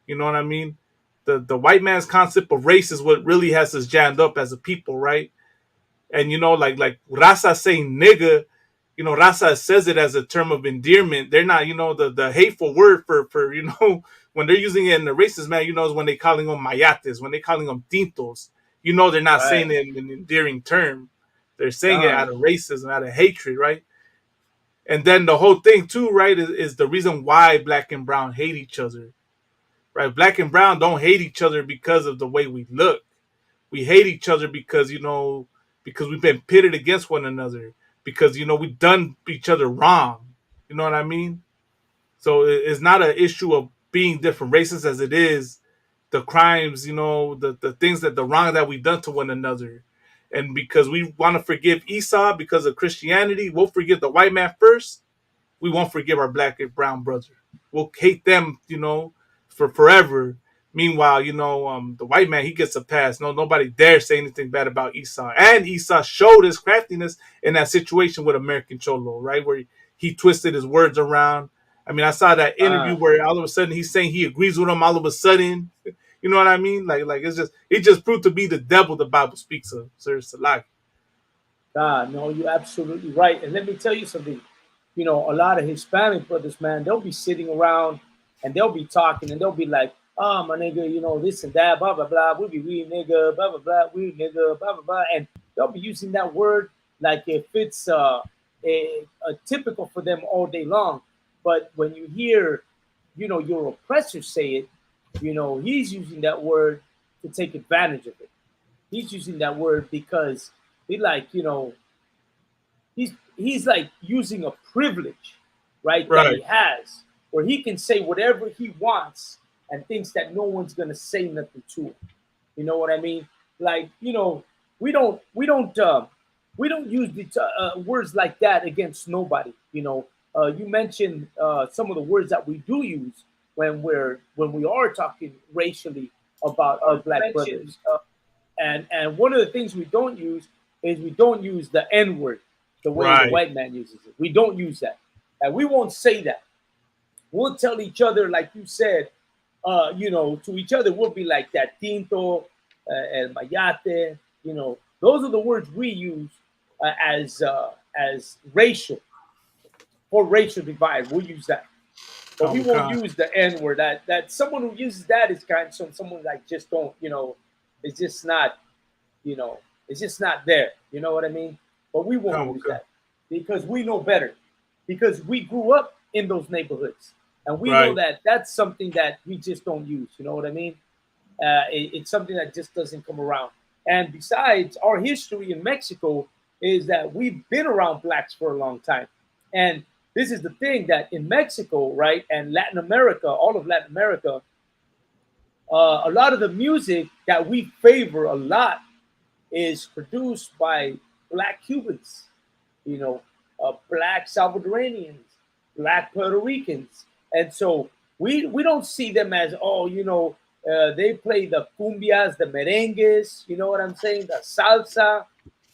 You know what I mean? The white man's concept of race is what really has us jammed up as a people, right? And like raza saying nigga, raza says it as a term of endearment. They're not, the hateful word for when they're using it in the racist man, is when they calling them mayates, when they calling them tintos. They're not saying it in an endearing term. They're saying it out of racism, out of hatred, right? And then the whole thing too, right, is the reason why black and brown hate each other. Right? Black and brown don't hate each other because of the way we look. We hate each other because, because we've been pitted against one another. Because, we've done each other wrong. You know what I mean? So it's not an issue of being different races as it is the crimes, the things the wrong that we've done to one another. And because we want to forgive Esau because of Christianity, we'll forgive the white man first. We won't forgive our black and brown brother. We'll hate them, for forever. Meanwhile, the white man, he gets a pass. Nobody dares say anything bad about Esau. And Esau showed his craftiness in that situation with American Cholo, right? Where he twisted his words around. I mean, I saw that interview where all of a sudden he's saying he agrees with him all of a sudden. You know what I mean? Like it just proved to be the devil the Bible speaks of. Sir Salaki. No, you're absolutely right. And let me tell you something. A lot of Hispanic brothers, man, they'll be sitting around and they'll be talking and they'll be like, oh, my nigga, this and that, blah, blah, blah. We be we nigga, blah, blah, blah, we nigga, blah, blah, blah. And they'll be using that word like if it's a typical for them all day long. But when you hear, your oppressor say it, he's using that word to take advantage of it. He's using that word because he he's like using a privilege, right? That he has, where he can say whatever he wants and thinks that no one's gonna say nothing to him. You know what I mean? Like, we don't use the words like that against nobody. You mentioned some of the words that we do use when we are talking racially about our black brothers. And one of the things we don't use is we don't use the N-word the way the white man uses it. We don't use that. And we won't say that. We'll tell each other, like you said, to each other, we'll be like that tinto, el mayate, those are the words we use as racial, for racial divide. We'll use that. But we won't use the N-word. That someone who uses that is kind of someone like just don't, it's just not, it's just not there. You know what I mean? But we won't use that because we know better. Because we grew up in those neighborhoods. And we know that that's something that we just don't use. You know what I mean? It's something that just doesn't come around. And besides, our history in Mexico is that we've been around blacks for a long time. And this is the thing that in Mexico, right, and Latin America, all of Latin America, a lot of the music that we favor a lot is produced by black Cubans, black Salvadoranians, black Puerto Ricans. And so we don't see them as, they play the cumbias, the merengues, you know what I'm saying, the salsa.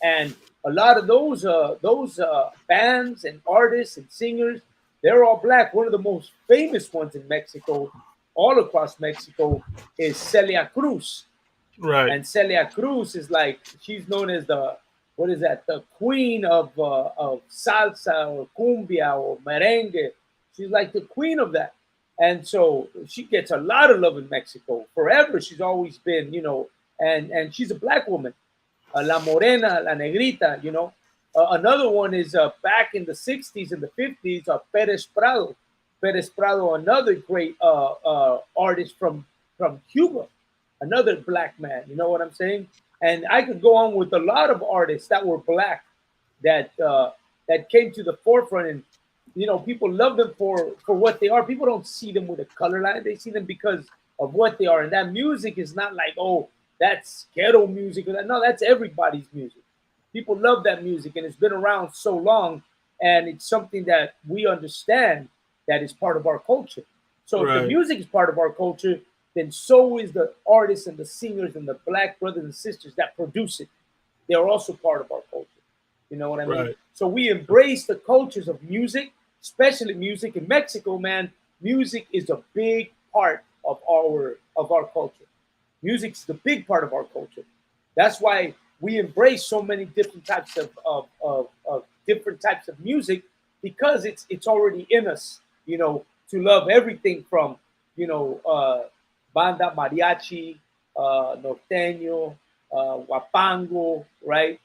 And a lot of those bands and artists and singers, they're all black. One of the most famous ones in Mexico, all across Mexico, is Celia Cruz. Right. And Celia Cruz is like, she's known as the queen of salsa or cumbia or merengue. She's like the queen of that. And so she gets a lot of love in Mexico. Forever, she's always been, and she's a black woman. La Morena, La Negrita, another one is back in the 60s and the 50s, Perez Prado. Perez Prado, another great artist from Cuba, another black man, you know what I'm saying? And I could go on with a lot of artists that were black that came to the forefront, and people love them for what they are. People don't see them with a color line; they see them because of what they are. And that music is not like, oh, that's ghetto music. No, that's everybody's music. People love that music, and it's been around so long, and it's something that we understand that is part of our culture. So if the Right. music is part of our culture, then so is the artists and the singers and the black brothers and sisters that produce it. They are also part of our culture. You know what I mean? Right. So we embrace the cultures of music, especially music in Mexico, man. Music is a big part of our culture. Music's the big part of our culture. That's why we embrace so many different types of different types of music, because it's already in us, you know, to love everything from, you know, banda, mariachi, norteño, huapango, right?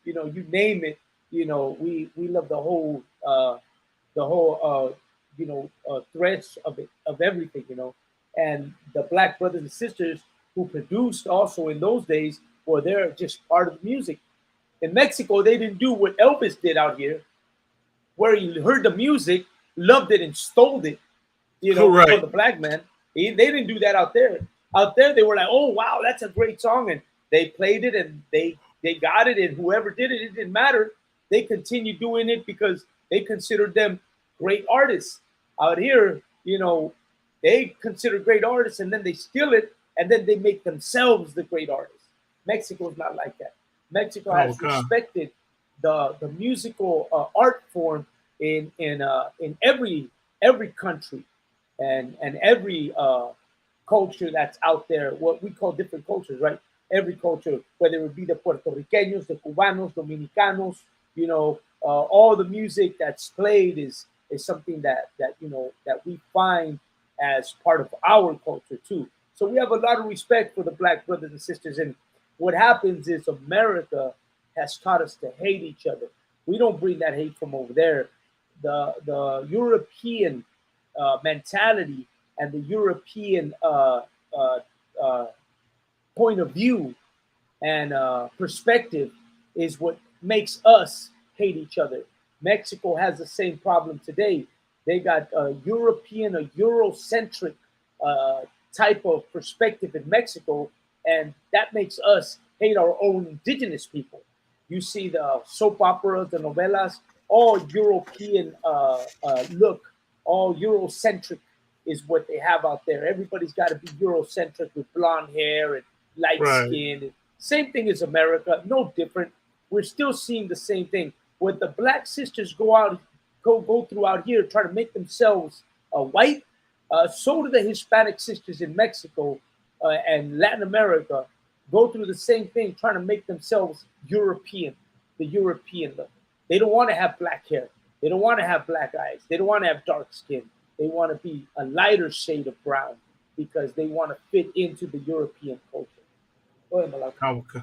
You know, you name it. You know, we love the whole you know, threads of it, of everything, you know. And the black brothers and sisters who produced also in those days, well, they're just part of the music. In Mexico, they didn't do what Elvis did out here, where he heard the music, loved it, and stole it, you know, Right. for the black man. They didn't do that out there. Out there, they were like, oh, wow, that's a great song. And they played it and they got it. And whoever did it, it didn't matter. They continued doing it because they considered them great artists. Out here, you know, they consider great artists and then they steal it and then they make themselves the great artists. Mexico's not like that. Mexico has respected the musical art form in every country and every culture that's out there. What we call different cultures, right? Every culture, whether it be the Puerto Ricanos, the Cubanos, Dominicanos, you know, all the music that's played is something that you know that we find as part of our culture too. So we have a lot of respect for the black brothers and sisters. And what happens is America has taught us to hate each other. We don't bring that hate from over there. The European mentality and the European point of view and perspective is what makes us hate each other. Mexico has the same problem today. They got a European, a Eurocentric type of perspective in Mexico, and that makes us hate our own indigenous people. You see the soap operas, the novelas, all European look, all Eurocentric is what they have out there. Everybody's got to be Eurocentric with blonde hair and light skin. Same thing as America, no different. We're still seeing the same thing. When the black sisters go through out here trying to make themselves white, so do the Hispanic sisters in Mexico and Latin America go through the same thing, trying to make themselves European, the European look. They don't want to have black hair. They don't want to have black eyes. They don't want to have dark skin. They want to be a lighter shade of brown because they want to fit into the European culture. Go ahead, Malaka. Okay.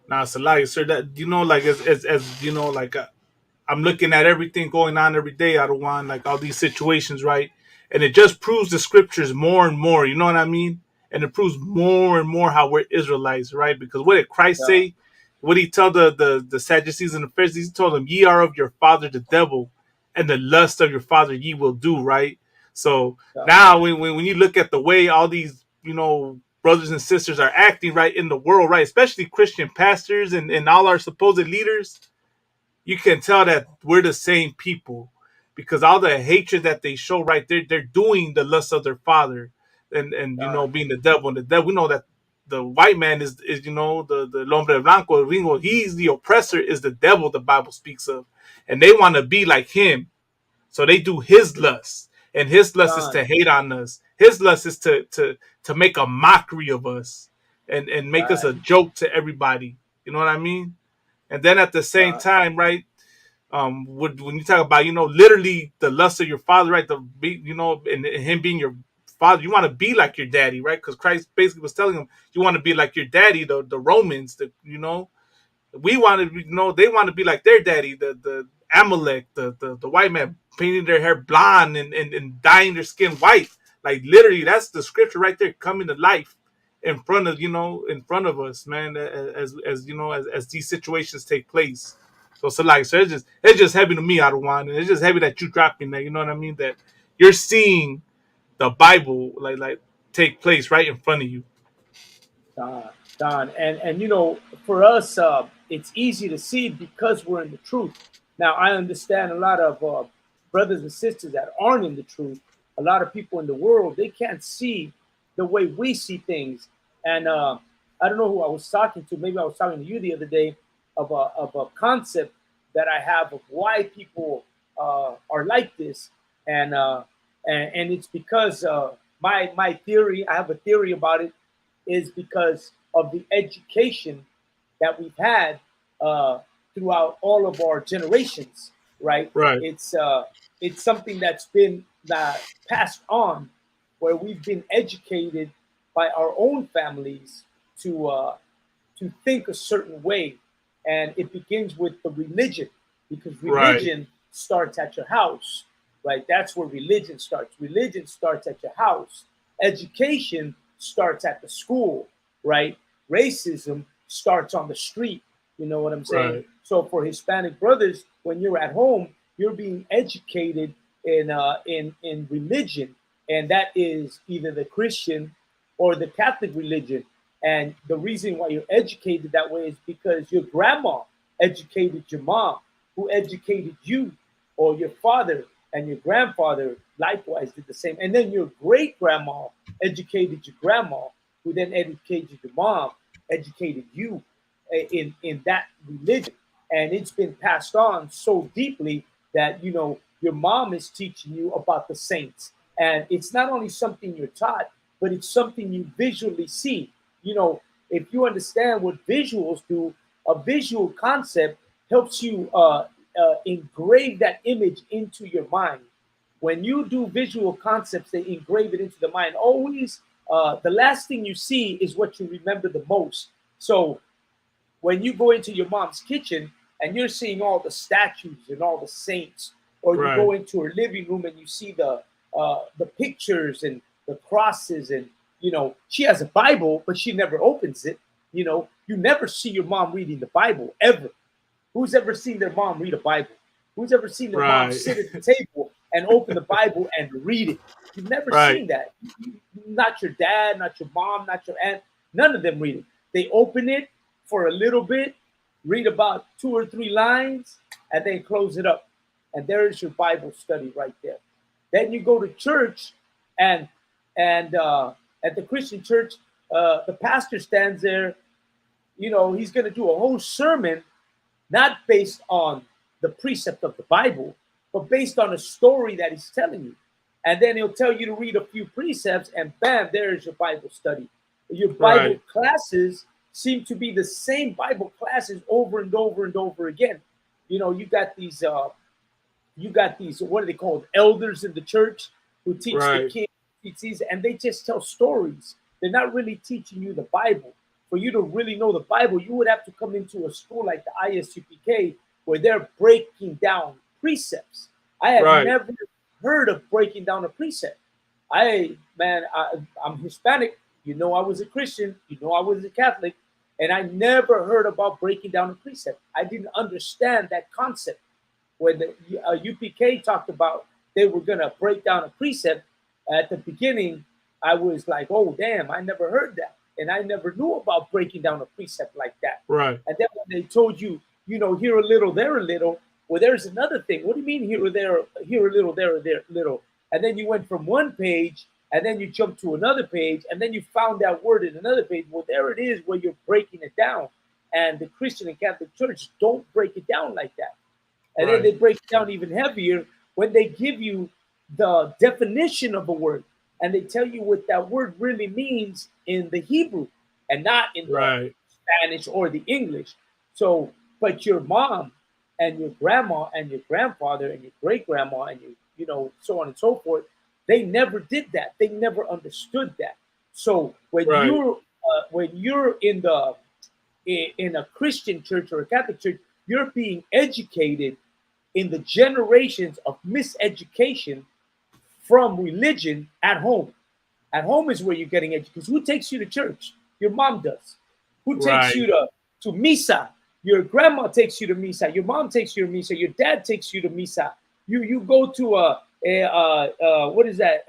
Now, it's a lie, sir. That, you know, like as you know, like I'm looking at everything going on every day out of one, like all these situations, right? And it just proves the scriptures more and more. You know what I mean? And it proves more and more how we're Israelites, right? Because what did Christ say? What did he tell the Sadducees and the Pharisees? He told them, "Ye are of your father the devil, and the lust of your father ye will do." Right? So now, when you look at the way all these, you know, brothers and sisters are acting right in the world, right, especially Christian pastors and all our supposed leaders, you can tell that we're the same people, because all the hatred that they show right there, they're doing the lust of their father, and you know, being the devil. And the devil, we know that the white man is you know, the hombre blanco, Ringo, he's the oppressor, is the devil the Bible speaks of, and they want to be like him, so they do his lust, and his lust is to hate on us. His lust is to make a mockery of us and make us a joke to everybody. You know what I mean? And then at the same time, right? When you talk about, you know, literally the lust of your father, right? You know, and him being your father, you want to be like your daddy, right? Because Christ basically was telling him, you want to be like your daddy, the Romans, you know, we want to, you know, they want to be like their daddy, the Amalek, the white man, painting their hair blonde and dyeing their skin white. Like literally, that's the scripture right there coming to life in front of, you know, in front of us, man, as you know, as these situations take place. So it's just heavy to me, Adawan, and it's just heavy that you dropping that, you know what I mean, that you're seeing the Bible like take place right in front of you. Don, and you know, for us, it's easy to see because we're in the truth. Now, I understand a lot of brothers and sisters that aren't in the truth, a lot of people in the world, they can't see the way we see things. And I don't know who I was talking to. Maybe I was talking to you the other day of a concept that I have of why people are like this. And it's because my theory, I have a theory about it, is because of the education that we've had throughout all of our generations, right? Right. It's something that's been passed on, where we've been educated by our own families to think a certain way, and it begins with the religion, because religion starts at your house, right? That's where religion starts. Religion starts at your house. Education starts at the school, right? Racism starts on the street. You know what I'm saying? Right. So for Hispanic brothers, when you're at home, you're being educated in religion, and that is either the Christian or the Catholic religion. And the reason why you're educated that way is because your grandma educated your mom, who educated you, or your father and your grandfather likewise did the same. And then your great grandma educated your grandma, who then educated your mom, educated you in that religion. And it's been passed on so deeply that, you know, your mom is teaching you about the saints. And it's not only something you're taught, but it's something you visually see. You know, if you understand what visuals do, a visual concept helps you engrave that image into your mind. When you do visual concepts, they engrave it into the mind. Always, the last thing you see is what you remember the most. So when you go into your mom's kitchen and you're seeing all the statues and all the saints, or you go into her living room and you see the pictures and the crosses, and you know, she has a Bible, but she never opens it. You know, you never see your mom reading the Bible, ever. Who's ever seen their mom read a Bible? Who's ever seen their mom sit at the table and open the Bible and read it? You've never seen that. Not your dad, not your mom, not your aunt. None of them read it. They open it for a little bit, read about 2 or 3 lines, and then close it up. And there is your Bible study right there. Then you go to church, and at the Christian church, the pastor stands there. You know, he's going to do a whole sermon, not based on the precept of the Bible, but based on a story that he's telling you. And then he'll tell you to read a few precepts, and bam, there's your Bible study. Your Bible classes seem to be the same Bible classes over and over and over again. You know, you got these, what are they called? Elders in the church who teach the kids, and they just tell stories. They're not really teaching you the Bible. For you to really know the Bible, you would have to come into a school like the ISUPK, where they're breaking down precepts. I have never heard of breaking down a precept. I'm Hispanic. You know, I was a Christian. You know, I was a Catholic. And I never heard about breaking down a precept. I didn't understand that concept. When the UPK talked about they were going to break down a precept, at the beginning, I was like, oh, damn, I never heard that. And I never knew about breaking down a precept like that. Right. And then when they told you, you know, here a little, there a little, well, there's another thing. What do you mean here or there, here a little, there a little? And then you went from one page, and then you jumped to another page, and then you found that word in another page. Well, there it is where you're breaking it down. And the Christian and Catholic Church don't break it down like that. And then they break it down even heavier when they give you the definition of a word, and they tell you what that word really means in the Hebrew and not in the Spanish or the English. So, but your mom and your grandma and your grandfather and your great grandma and you know, so on and so forth, they never did that. They never understood that. So when you're in a Christian church or a Catholic church, you're being educated in the generations of miseducation from religion at home. At home is where you're getting educated. Because who takes you to church? Your mom does. Who takes you to misa? Your grandma takes you to misa. Your mom takes you to misa. Your dad takes you to misa. You go to what is that?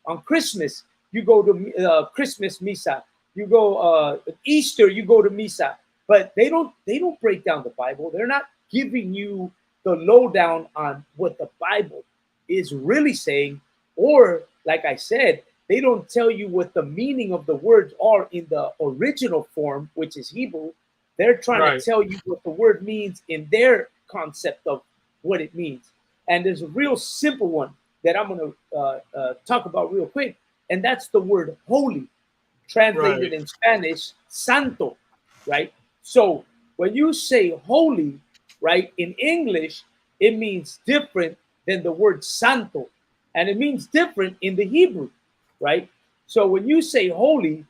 On Christmas, you go to Christmas misa. You go Easter, you go to misa. But they don't break down the Bible. They're not giving you the lowdown on what the Bible is really saying, or like I said, they don't tell you what the meaning of the words are in the original form, which is Hebrew. They're trying to tell you what the word means in their concept of what it means. And there's a real simple one that I'm going to talk about real quick, and that's the word holy, translated in Spanish, santo, right? So when you say holy, right, in English, it means different than the word santo, and it means different in the Hebrew, right? So when you say holy,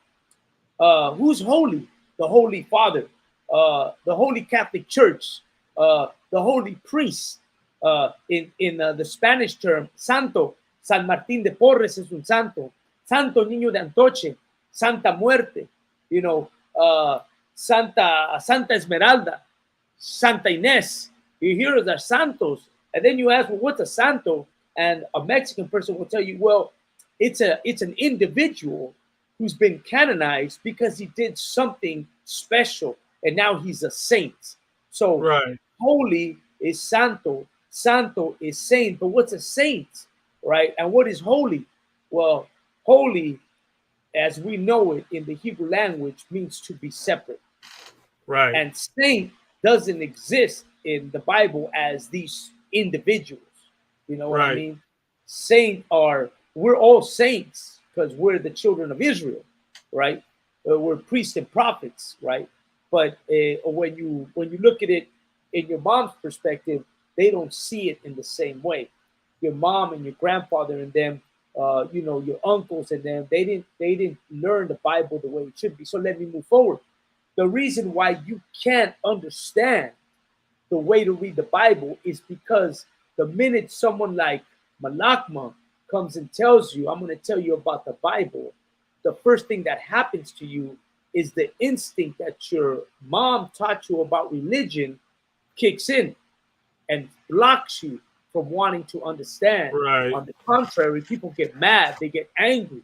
who's holy? The Holy Father, the Holy Catholic Church, the Holy Priest. In the Spanish term, santo, San Martín de Porres es un santo, Santo Niño de Antoche, Santa Muerte, you know, Santa Esmeralda, Santa Inés. You hear those are santos, and then you ask, well, what's a santo? And a Mexican person will tell you, well, it's an individual who's been canonized because he did something special, and now he's a saint. So holy is santo, santo is saint. But what's a saint, right? And what is holy? Well, holy, as we know it in the Hebrew language, means to be separate. Right. And saint doesn't exist in the Bible as these individuals. You know what I mean? We're all saints because we're the children of Israel, right? We're priests and prophets, right? But when you look at it in your mom's perspective, they don't see it in the same way. Your mom and your grandfather and them, you know, your uncles and them, they didn't learn the Bible the way it should be. So let me move forward. The reason why you can't understand the way to read the Bible is because the minute someone like Malakma comes and tells you, I'm going to tell you about the Bible, the first thing that happens to you is the instinct that your mom taught you about religion kicks in and blocks you from wanting to understand. On the contrary, people get mad, they get angry,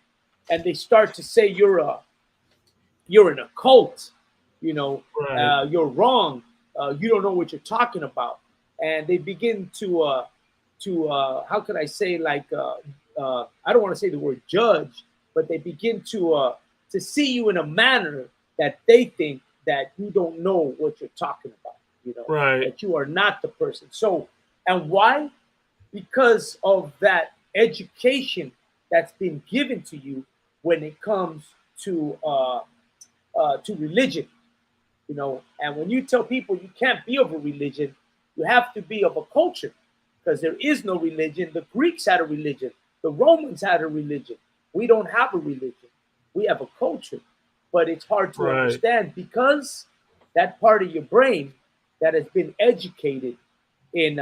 and they start to say you're in a cult, you know, you're wrong, you don't know what you're talking about, and they begin to how can I say, like I don't want to say the word judge, but they begin to see you in a manner that they think that you don't know what you're talking about, you know, that you are not the person. So, and why? Because of that education that's been given to you when it comes to religion, you know. And when you tell people you can't be of a religion, you have to be of a culture, because there is no religion. The Greeks had a religion. The Romans had a religion. We don't have a religion. We have a culture, but it's hard to understand because that part of your brain that has been educated in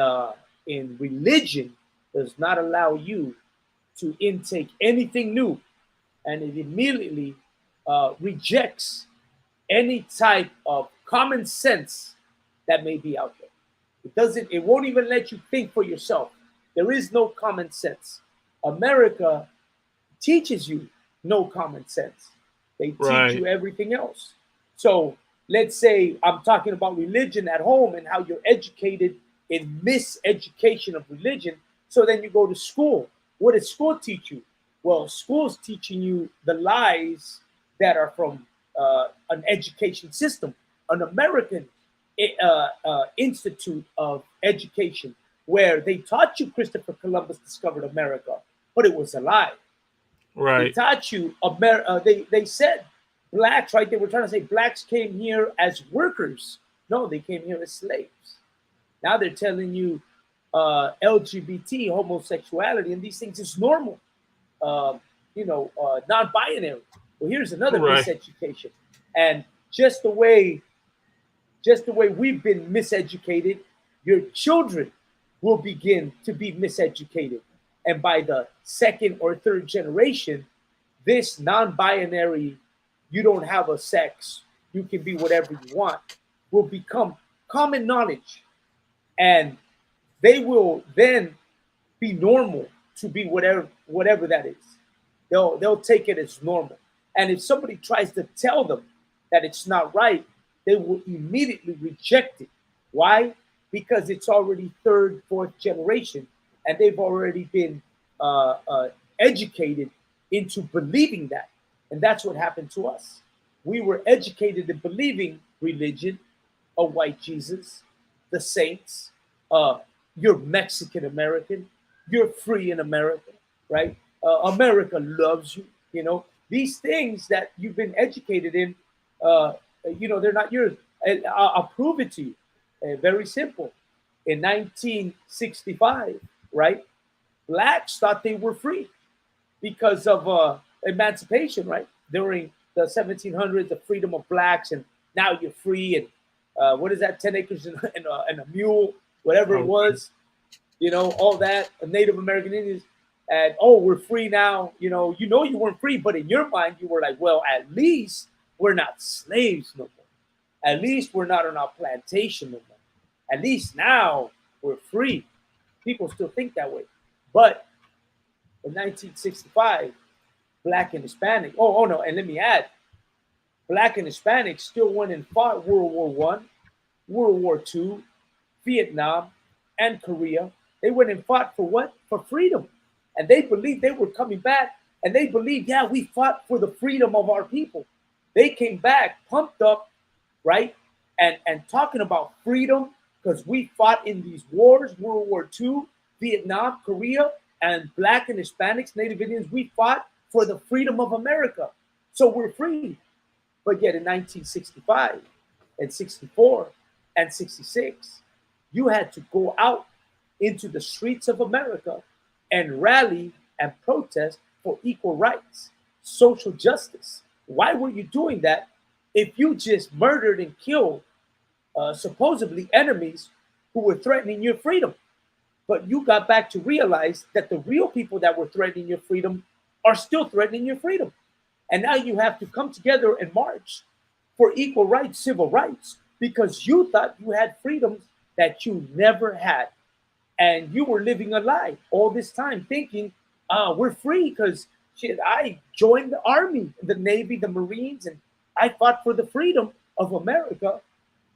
religion does not allow you to intake anything new, and it immediately rejects any type of common sense that may be out there. It won't even let you think for yourself. There is no common sense. America teaches you no common sense. They teach you everything else. So let's say I'm talking about religion at home and how you're educated in miseducation of religion. So then you go to school. What does school teach you? Well, school's teaching you the lies that are from an education system, an American Institute of Education, where they taught you Christopher Columbus discovered America, but it was a lie. They taught you they said blacks, right? They were trying to say blacks came here as workers. No, they came here as slaves. Now they're telling you LGBT, homosexuality, and these things is normal. You know, non-binary. Well, here's another miseducation. And just the way we've been miseducated, your children will begin to be miseducated. And by the second or third generation, this non-binary, you don't have a sex, you can be whatever you want, will become common knowledge. And they will then be normal to be whatever that is. They'll take it as normal. And if somebody tries to tell them that it's not right, they will immediately reject it. Why? because it's already third, fourth generation, and they've already been educated into believing that. And that's what happened to us. We were educated in believing religion, a white Jesus, the saints, you're Mexican American, you're free in America, right? America loves you, you know. These things that you've been educated in, you know, they're not yours. I'll prove it to you. Very simple. In 1965, right, blacks thought they were free because of emancipation, right? During the 1700s, the freedom of blacks, and now you're free. And what is that? 10 acres and a mule, whatever it was, you know, all that. Native American Indians, and we're free now. You know, you weren't free, but in your mind, you were like, well, at least we're not slaves no more. At least we're not on our plantation no more. At least now we're free. People still think that way. But in 1965, black and Hispanic, no, and let me add, black and Hispanics still went and fought World War I, World War II, Vietnam, and Korea. They went and fought for what? For freedom. And they believed they were coming back, and they believed, yeah, we fought for the freedom of our people. They came back pumped up, right? And talking about freedom, because we fought in these wars, World War II, Vietnam, Korea, and black and Hispanics, Native Indians, we fought for the freedom of America. So we're free. But yet in 1965 and 64 and 66, you had to go out into the streets of America and rally and protest for equal rights, social justice. Why were you doing that if you just murdered and killed supposedly enemies who were threatening your freedom? But you got back to realize that the real people that were threatening your freedom are still threatening your freedom. And now you have to come together and march for equal rights, civil rights, because you thought you had freedoms that you never had. And you were living a lie all this time thinking, we're free because shit, I joined the Army, the Navy, the Marines, and I fought for the freedom of America.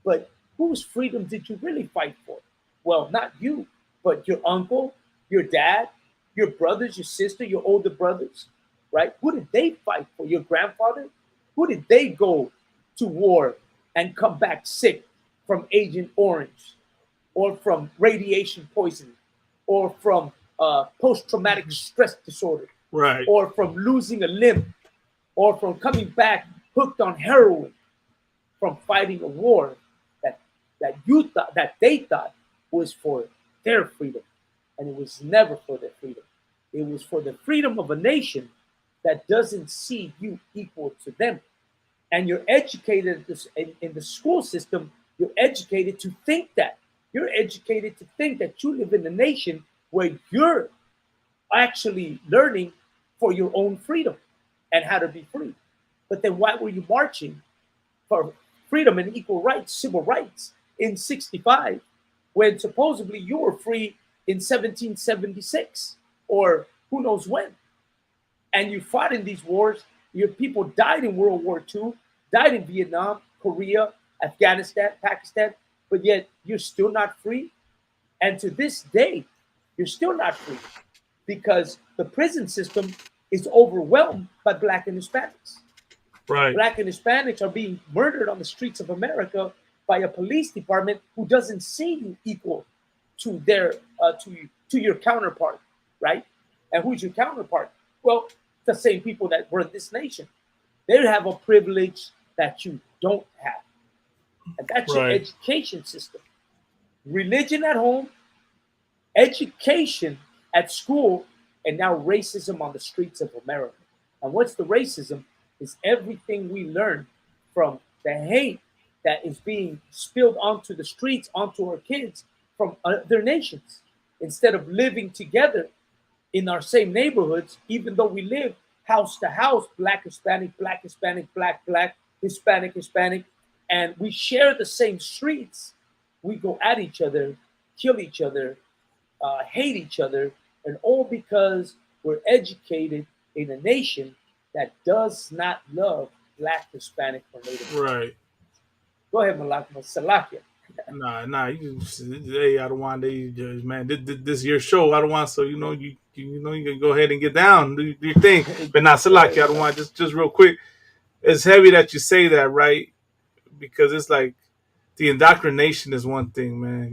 But whose freedom did you really fight for? Well, not you, but your uncle, your dad, your brothers, your sister, your older brothers, right? Who did they fight for? Your grandfather? Who did they go to war and come back sick from Agent Orange, or from radiation poisoning, or from post-traumatic stress disorder, right? Or from losing a limb, or from coming back hooked on heroin, from fighting a war that you thought, that they thought was for their freedom, and it was never for their freedom. It was for the freedom of a nation that doesn't see you equal to them. And you're educated in the school system. You're educated to think that. You're educated to think that you live in a nation where you're actually learning for your own freedom and how to be free. But then why were you marching for freedom and equal rights, civil rights in 65, when supposedly you were free in 1776 or who knows when? And you fought in these wars. Your people died in World War II, died in Vietnam, Korea, Afghanistan, Pakistan, but yet you're still not free. And to this day, you're still not free because the prison system is overwhelmed by black and Hispanics. Right. Black and Hispanics are being murdered on the streets of America by a police department who doesn't see you equal to their to your counterpart, right? And who's your counterpart? Well, the same people that run this nation. They have a privilege that you don't have. And that's your education system. Religion at home, education at school, and now racism on the streets of America. And what's the racism? Is everything we learn from the hate that is being spilled onto the streets, onto our kids from other nations. Instead of living together in our same neighborhoods, even though we live house to house, black, Hispanic, black, Hispanic, black, black, Hispanic, Hispanic, and we share the same streets, we go at each other, kill each other, hate each other, and all because we're educated in a nation that does not love black, Hispanic, or Native. Right. Go ahead, Malakia. Salakia. Nah. Hey, I don't want man. This your show. I don't want, so you can go ahead and get down, do your thing. But not Salaki. I don't want, just real quick. It's heavy that you say that, right? Because it's like the indoctrination is one thing, man.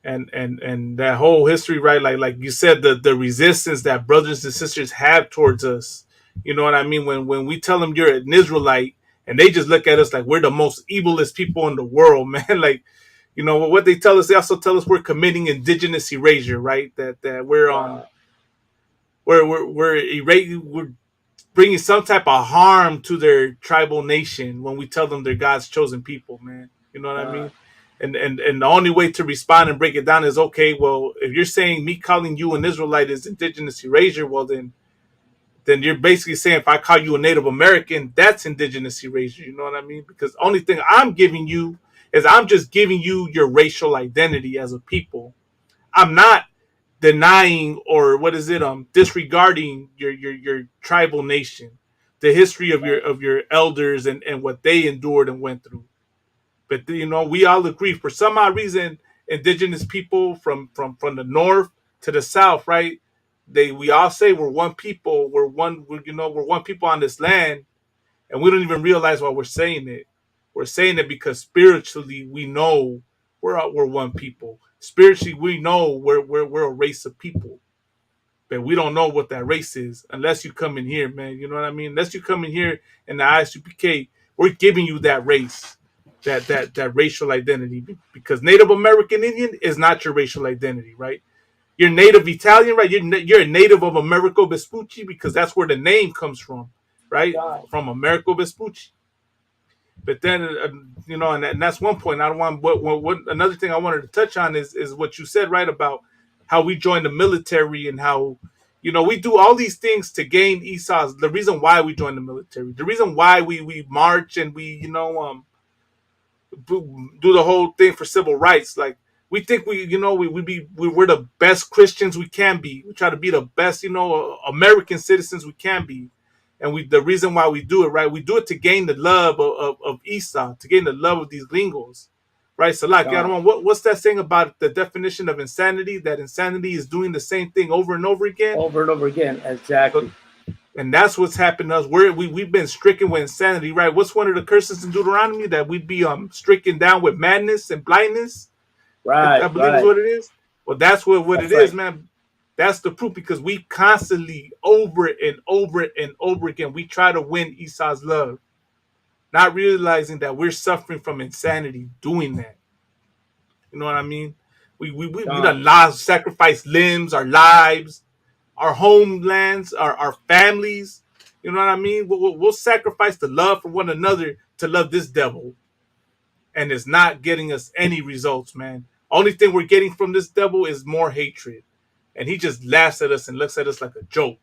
And that whole history, right? Like you said, the resistance that brothers and sisters have towards us. You know what I mean? When we tell them you're an Israelite, and they just look at us like we're the most evilest people in the world, man. Like, what they tell us. They also tell us we're committing indigenous erasure, right? That we're bringing some type of harm to their tribal nation when we tell them they're God's chosen people, man. You know what I mean? And the only way to respond and break it down is, okay, well, if you're saying me calling you an Israelite is indigenous erasure, well, then you're basically saying if I call you a Native American, that's indigenous erasure. You know what I mean? Because the only thing I'm giving you is I'm just giving you your racial identity as a people. I'm not denying or disregarding your tribal nation, the history of your elders and what they endured and went through. But we all agree, for some odd reason, indigenous people from the north to the south, right? We all say we're one people. We're one people on this land, and we don't even realize why we're saying it. We're saying it because spiritually we know we're one people. Spiritually we know we're a race of people, but we don't know what that race is unless you come in here, man. You know what I mean? Unless you come in here in the ISUPK, we're giving you that race. That racial identity, because Native American Indian is not your racial identity, right? You're Native Italian, right? You're a native of Americo Vespucci because that's where the name comes from, right? From Americo Vespucci. But then, and that's one point. I don't want. What another thing I wanted to touch on is what you said, right, about how we joined the military and how we do all these things to gain Esau's. The reason why we joined the military, the reason why we march and we do the whole thing for civil rights. Like, we think we're the best Christians we can be. We try to be the best, American citizens we can be. And the reason why we do it, right? We do it to gain the love of Esau, to gain the love of these gringos, right? So, like, what's that saying about the definition of insanity? That insanity is doing the same thing over and over again. Over and over again, exactly. And that's what's happened to us. We've been stricken with insanity, right? What's one of the curses in Deuteronomy? That we'd be stricken down with madness and blindness. Right. I believe is what it is. Well, that's what it is, man. That's the proof, because we constantly, over and over and over again, we try to win Esau's love, not realizing that we're suffering from insanity doing that. You know what I mean? We done sacrifice limbs, our lives, our homelands, our families. You know what I mean? We'll sacrifice the love for one another to love this devil. And it's not getting us any results, man. Only thing we're getting from this devil is more hatred. And he just laughs at us and looks at us like a joke.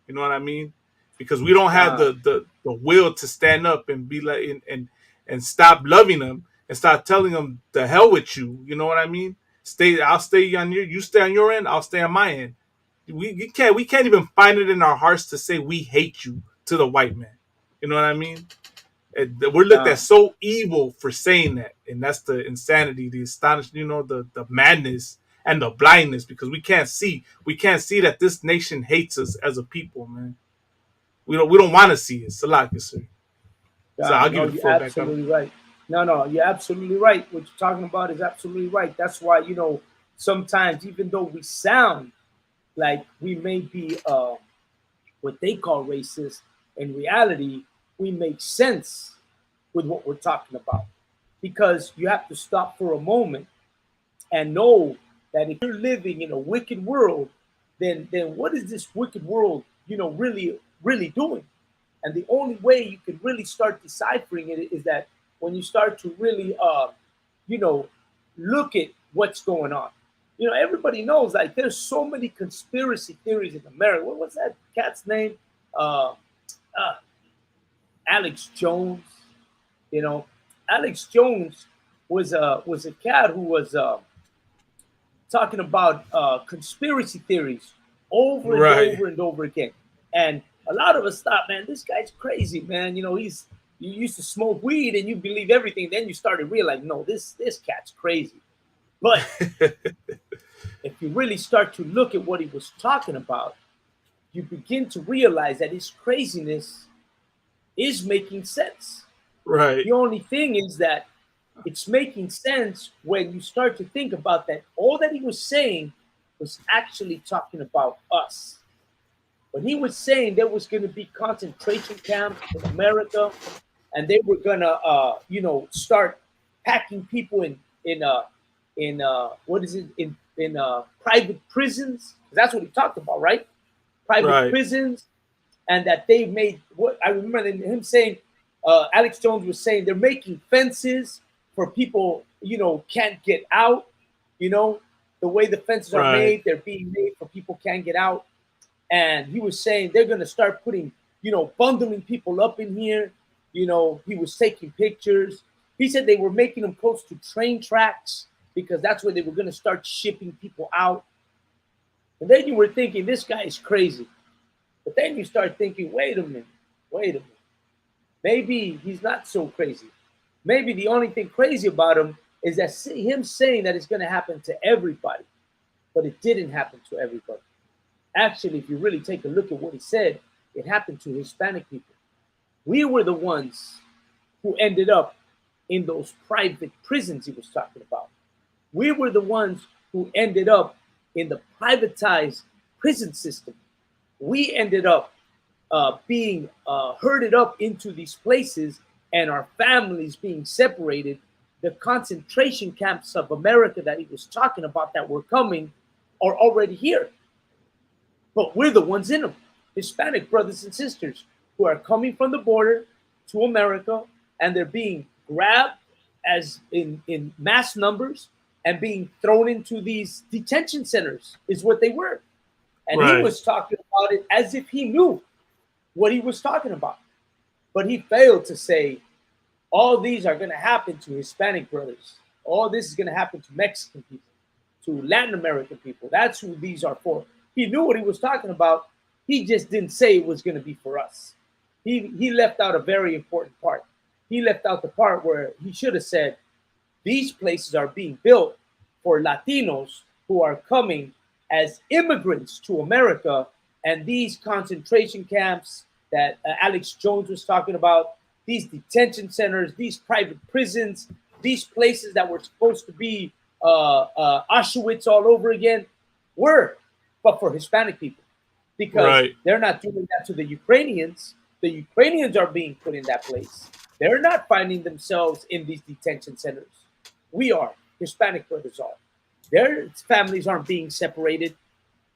You know what I mean? Because we don't have the will to stand up and be like and stop loving them and start telling them the hell with you. You know what I mean? I'll stay on you stay on your end, I'll stay on my end. We can't even find it in our hearts to say we hate you to the white man. You know what I mean? We're looked at so evil for saying that, and that's the insanity, the astonishment, the madness and the blindness, because we can't see that this nation hates us as a people, man. We don't want to see it. Salaki, sir. So I'll give you absolutely right. No, you're absolutely right. What you're talking about is absolutely right. That's why sometimes, even though we sound like we may be what they call racist, in reality, we make sense with what we're talking about, because you have to stop for a moment and know that if you're living in a wicked world, then what is this wicked world, really doing? And the only way you can really start deciphering it is that when you start to really, look at what's going on. Everybody knows, like, there's so many conspiracy theories in America. What's that cat's name? Alex Jones. Alex Jones was a cat who was talking about conspiracy theories over and over and over again. And a lot of us thought, man, this guy's crazy, man. You used to smoke weed and you believe everything. Then you started realizing, no, this cat's crazy. But if you really start to look at what he was talking about, you begin to realize that his craziness is making sense. Right. The only thing is that it's making sense when you start to think about that. All that he was saying was actually talking about us. When he was saying there was going to be concentration camps in America, and they were gonna, start packing people in private prisons. That's what he talked about, right? Private prisons, and that they made what I remember him saying. Alex Jones was saying they're making fences for people, can't get out. The way the fences are made, they're being made for people can't get out. And he was saying they're gonna start putting, bundling people up in here. He was taking pictures. He said they were making them close to train tracks because that's where they were going to start shipping people out. And then you were thinking, this guy is crazy. But then you start thinking, wait a minute. Maybe he's not so crazy. Maybe the only thing crazy about him is that him saying that it's going to happen to everybody. But it didn't happen to everybody. Actually, if you really take a look at what he said, it happened to Hispanic people. We were the ones who ended up in those private prisons he was talking about. We were the ones who ended up in the privatized prison system. We ended up being herded up into these places and our families being separated. The concentration camps of America that he was talking about that were coming are already here. But we're the ones in them. Hispanic brothers and sisters who are coming from the border to America, and they're being grabbed as in mass numbers and being thrown into these detention centers is what they were. And he was talking about it as if he knew what he was talking about. But he failed to say, all these are going to happen to Hispanic brothers. All this is going to happen to Mexican people, to Latin American people. That's who these are for. He knew what he was talking about. He just didn't say it was going to be for us. He left out a very important part. He left out the part where he should have said, these places are being built for Latinos who are coming as immigrants to America, and these concentration camps that Alex Jones was talking about, these detention centers, these private prisons, these places that were supposed to be Auschwitz all over again, were, but for Hispanic people, because they're not doing that to the Ukrainians. The Ukrainians are being put in that place. They're not finding themselves in these detention centers. We are. Hispanic brothers are. Their families aren't being separated.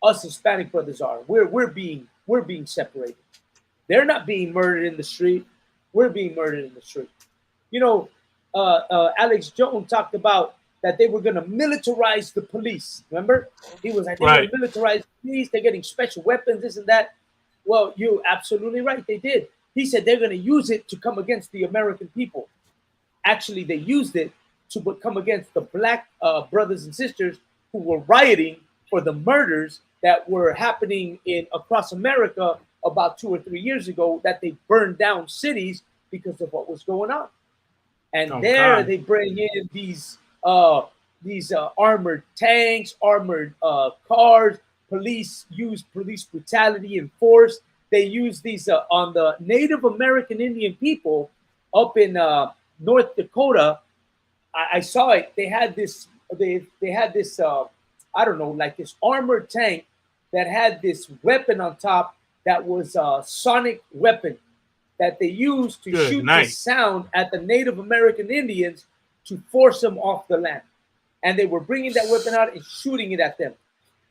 Us Hispanic brothers are. We're being separated. They're not being murdered in the street. We're being murdered in the street. Alex Jones talked about that they were going to militarize the police. Remember? He was like, they're going to militarize the police. They're getting special weapons, this and that. Well, you're absolutely right. They did. He said they're going to use it to come against the American people. Actually, they used it to come against the black brothers and sisters who were rioting for the murders that were happening across America about 2 or 3 years ago, that they burned down cities because of what was going on. And they bring in these armored tanks, armored cars. Police use police brutality and force. They use these on the Native American Indian people up in North Dakota. I saw it. They had this. They had this. I don't know, like this armored tank that had this weapon on top that was a sonic weapon that they used to shoot the sound at the Native American Indians to force them off the land. And they were bringing that weapon out and shooting it at them.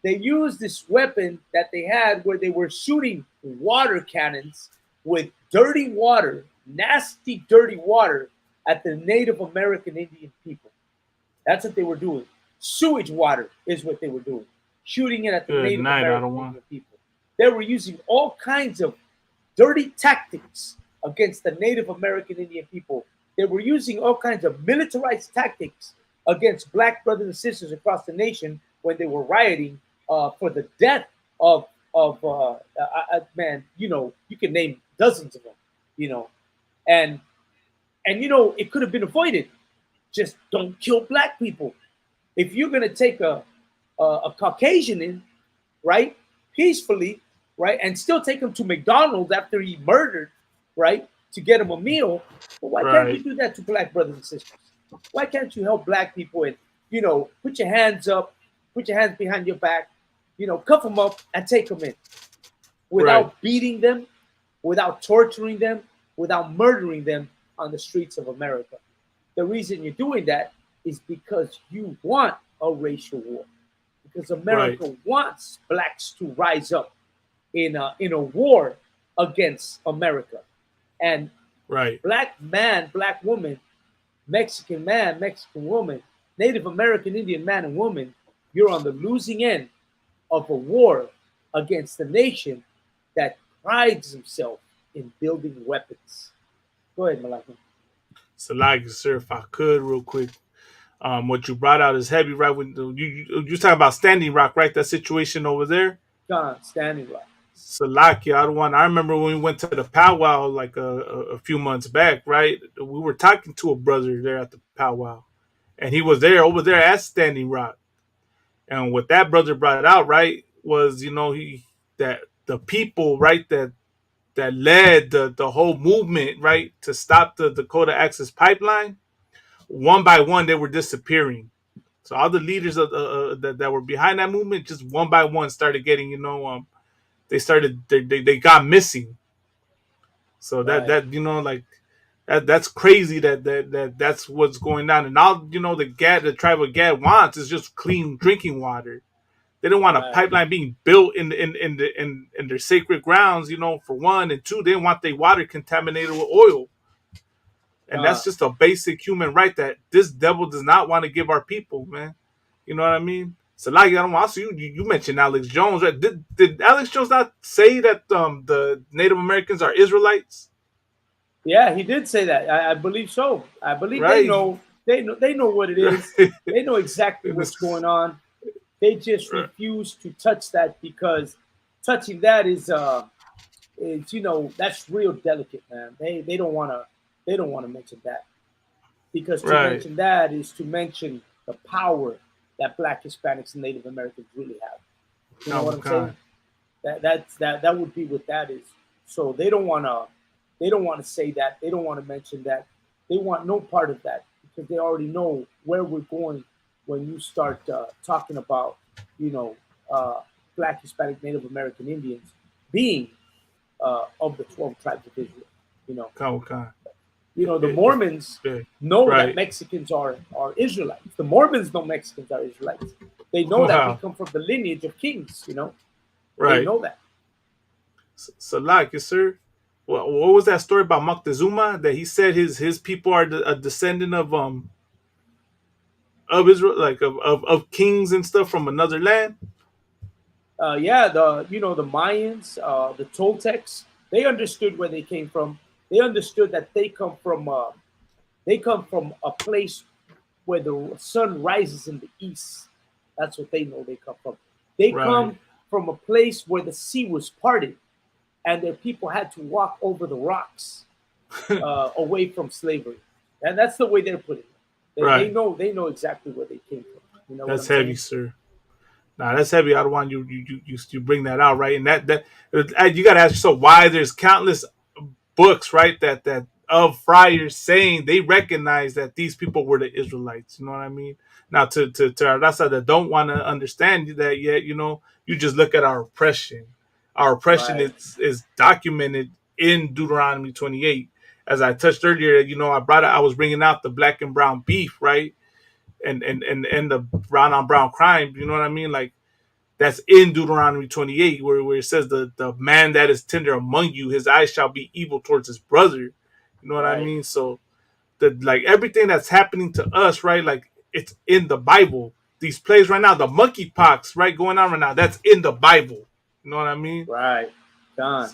They used this weapon that they had where they were shooting water cannons with dirty water, nasty, dirty water at the Native American Indian people. That's what they were doing. Sewage water is what they were doing. Shooting it at the Native American Indian people. They were using all kinds of dirty tactics against the Native American Indian people. They were using all kinds of militarized tactics against black brothers and sisters across the nation when they were rioting for the death of man, you can name dozens of them, and And you know, it could have been avoided. Just don't kill black people. If you're gonna take a Caucasian in, right, peacefully, right, and still take him to McDonald's after he murdered, right, to get him a meal, well, why can't you do that to black brothers and sisters? Why can't you help black people and, you know, put your hands up, put your hands behind your back, you know, cuff them up and take them in without beating them, without torturing them, without murdering them on the streets of America? The reason you're doing that is because you want a racial war, because America wants blacks to rise up in a war against America. And black man, black woman, Mexican man, Mexican woman, Native American Indian man and woman, you're on the losing end of a war against a nation that prides himself in building weapons. Go ahead, Malaka. So, like, sir, if I could, real quick, what you brought out is heavy, right? When you talking about Standing Rock, right? That situation over there. Standing Rock. Salakia, I remember when we went to the powwow like a few months back, right? We were talking to a brother there at the powwow, and he was there over there at Standing Rock. And what that brother brought out, right, was, you know, that the people, right, that led the whole movement, right, to stop the Dakota Access Pipeline, one by one they were disappearing. So all the leaders of that were behind that movement, just one by one started getting, you know, they got missing. So that you know, like that's crazy that's what's going on. And all, you know, the tribe of Gad wants is just clean drinking water. They don't want a pipeline being built in their sacred grounds, you know, for one, and two, they don't want their water contaminated with oil. And that's just a basic human right that this devil does not want to give our people, man. You know what I mean? So, like, I don't also you mentioned Alex Jones, right? Did Alex Jones not say that the Native Americans are Israelites? Yeah, he did say that. I believe so. I believe they know what it is. They know exactly what's going on. They just refuse to touch that because touching that is you know, that's real delicate, man. They don't want to mention that, because to mention that is to mention the power that Black, Hispanics, and Native Americans really have. You know what I'm saying? That would be what that is. So they don't want to say that. They don't want to mention that. They want no part of that because they already know where we're going when you start talking about, you know, Black, Hispanic, Native American Indians being of the 12 tribes of Israel. You know. You know, the Mormons know that Mexicans are Israelites. The Mormons know Mexicans are Israelites. They know that we come from the lineage of kings, you know. They know that. So, like, yes, sir. What was that story about Moctezuma? That he said his people are a descendant of Israel, like of kings and stuff from another land? Yeah, the Mayans, the Toltecs, they understood where they came from. They understood that they come from a place where the sun rises in the east. That's what they know they come from. They come from a place where the sea was parted, and their people had to walk over the rocks away from slavery. And that's the way they're putting it. They know exactly where they came from. You know, that's heavy, sir. Nah, that's heavy. I don't want you bring that out, right? And that you got to ask yourself why there's countless books, right, that of friars saying they recognize that these people were the Israelites. You know what I mean? Now, to our raza that don't want to understand that yet, you know, you just look at our oppression. Our oppression is documented in Deuteronomy 28. As I touched earlier, you know, I was bringing out the black and brown beef, right, and the brown on brown crime. You know what I mean? Like, that's in Deuteronomy 28, where it says the man that is tender among you, his eyes shall be evil towards his brother. You know what I mean? So, like, everything that's happening to us, right? Like, it's in the Bible. These plays right now, the monkeypox, right, going on right now, that's in the Bible. You know what I mean? Right. Done.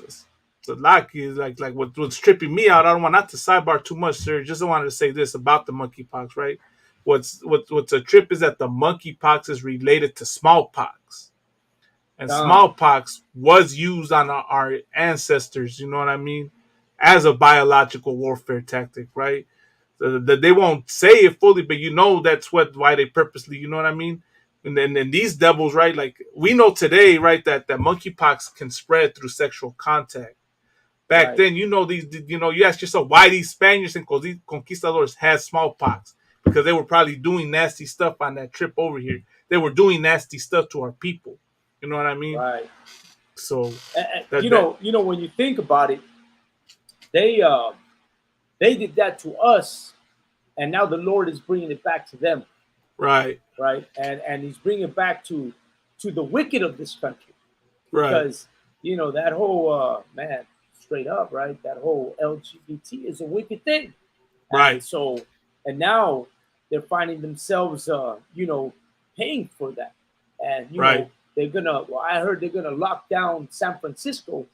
So like what's tripping me out. I don't want not to sidebar too much, sir. Just wanted to say this about the monkeypox, right? What's a trip is that the monkeypox is related to smallpox. And smallpox was used on our ancestors, you know what I mean, as a biological warfare tactic, right? So that they won't say it fully, but you know that's why they purposely, you know what I mean? And then these devils, right? Like we know today, right, that monkeypox can spread through sexual contact. Back then, you know, you ask yourself why these Spaniards and conquistadors had smallpox, because they were probably doing nasty stuff on that trip over here. They were doing nasty stuff to our people. You know what I mean? Right. So you know, when you think about it, they did that to us, and now the Lord is bringing it back to them. Right. Right. And He's bringing it back to the wicked of this country, right? Because you know that whole man. Straight up, right? That whole LGBT is a wicked thing, right? And now they're finding themselves, you know, paying for that, and you know they're gonna. Well, I heard they're gonna lock down San Francisco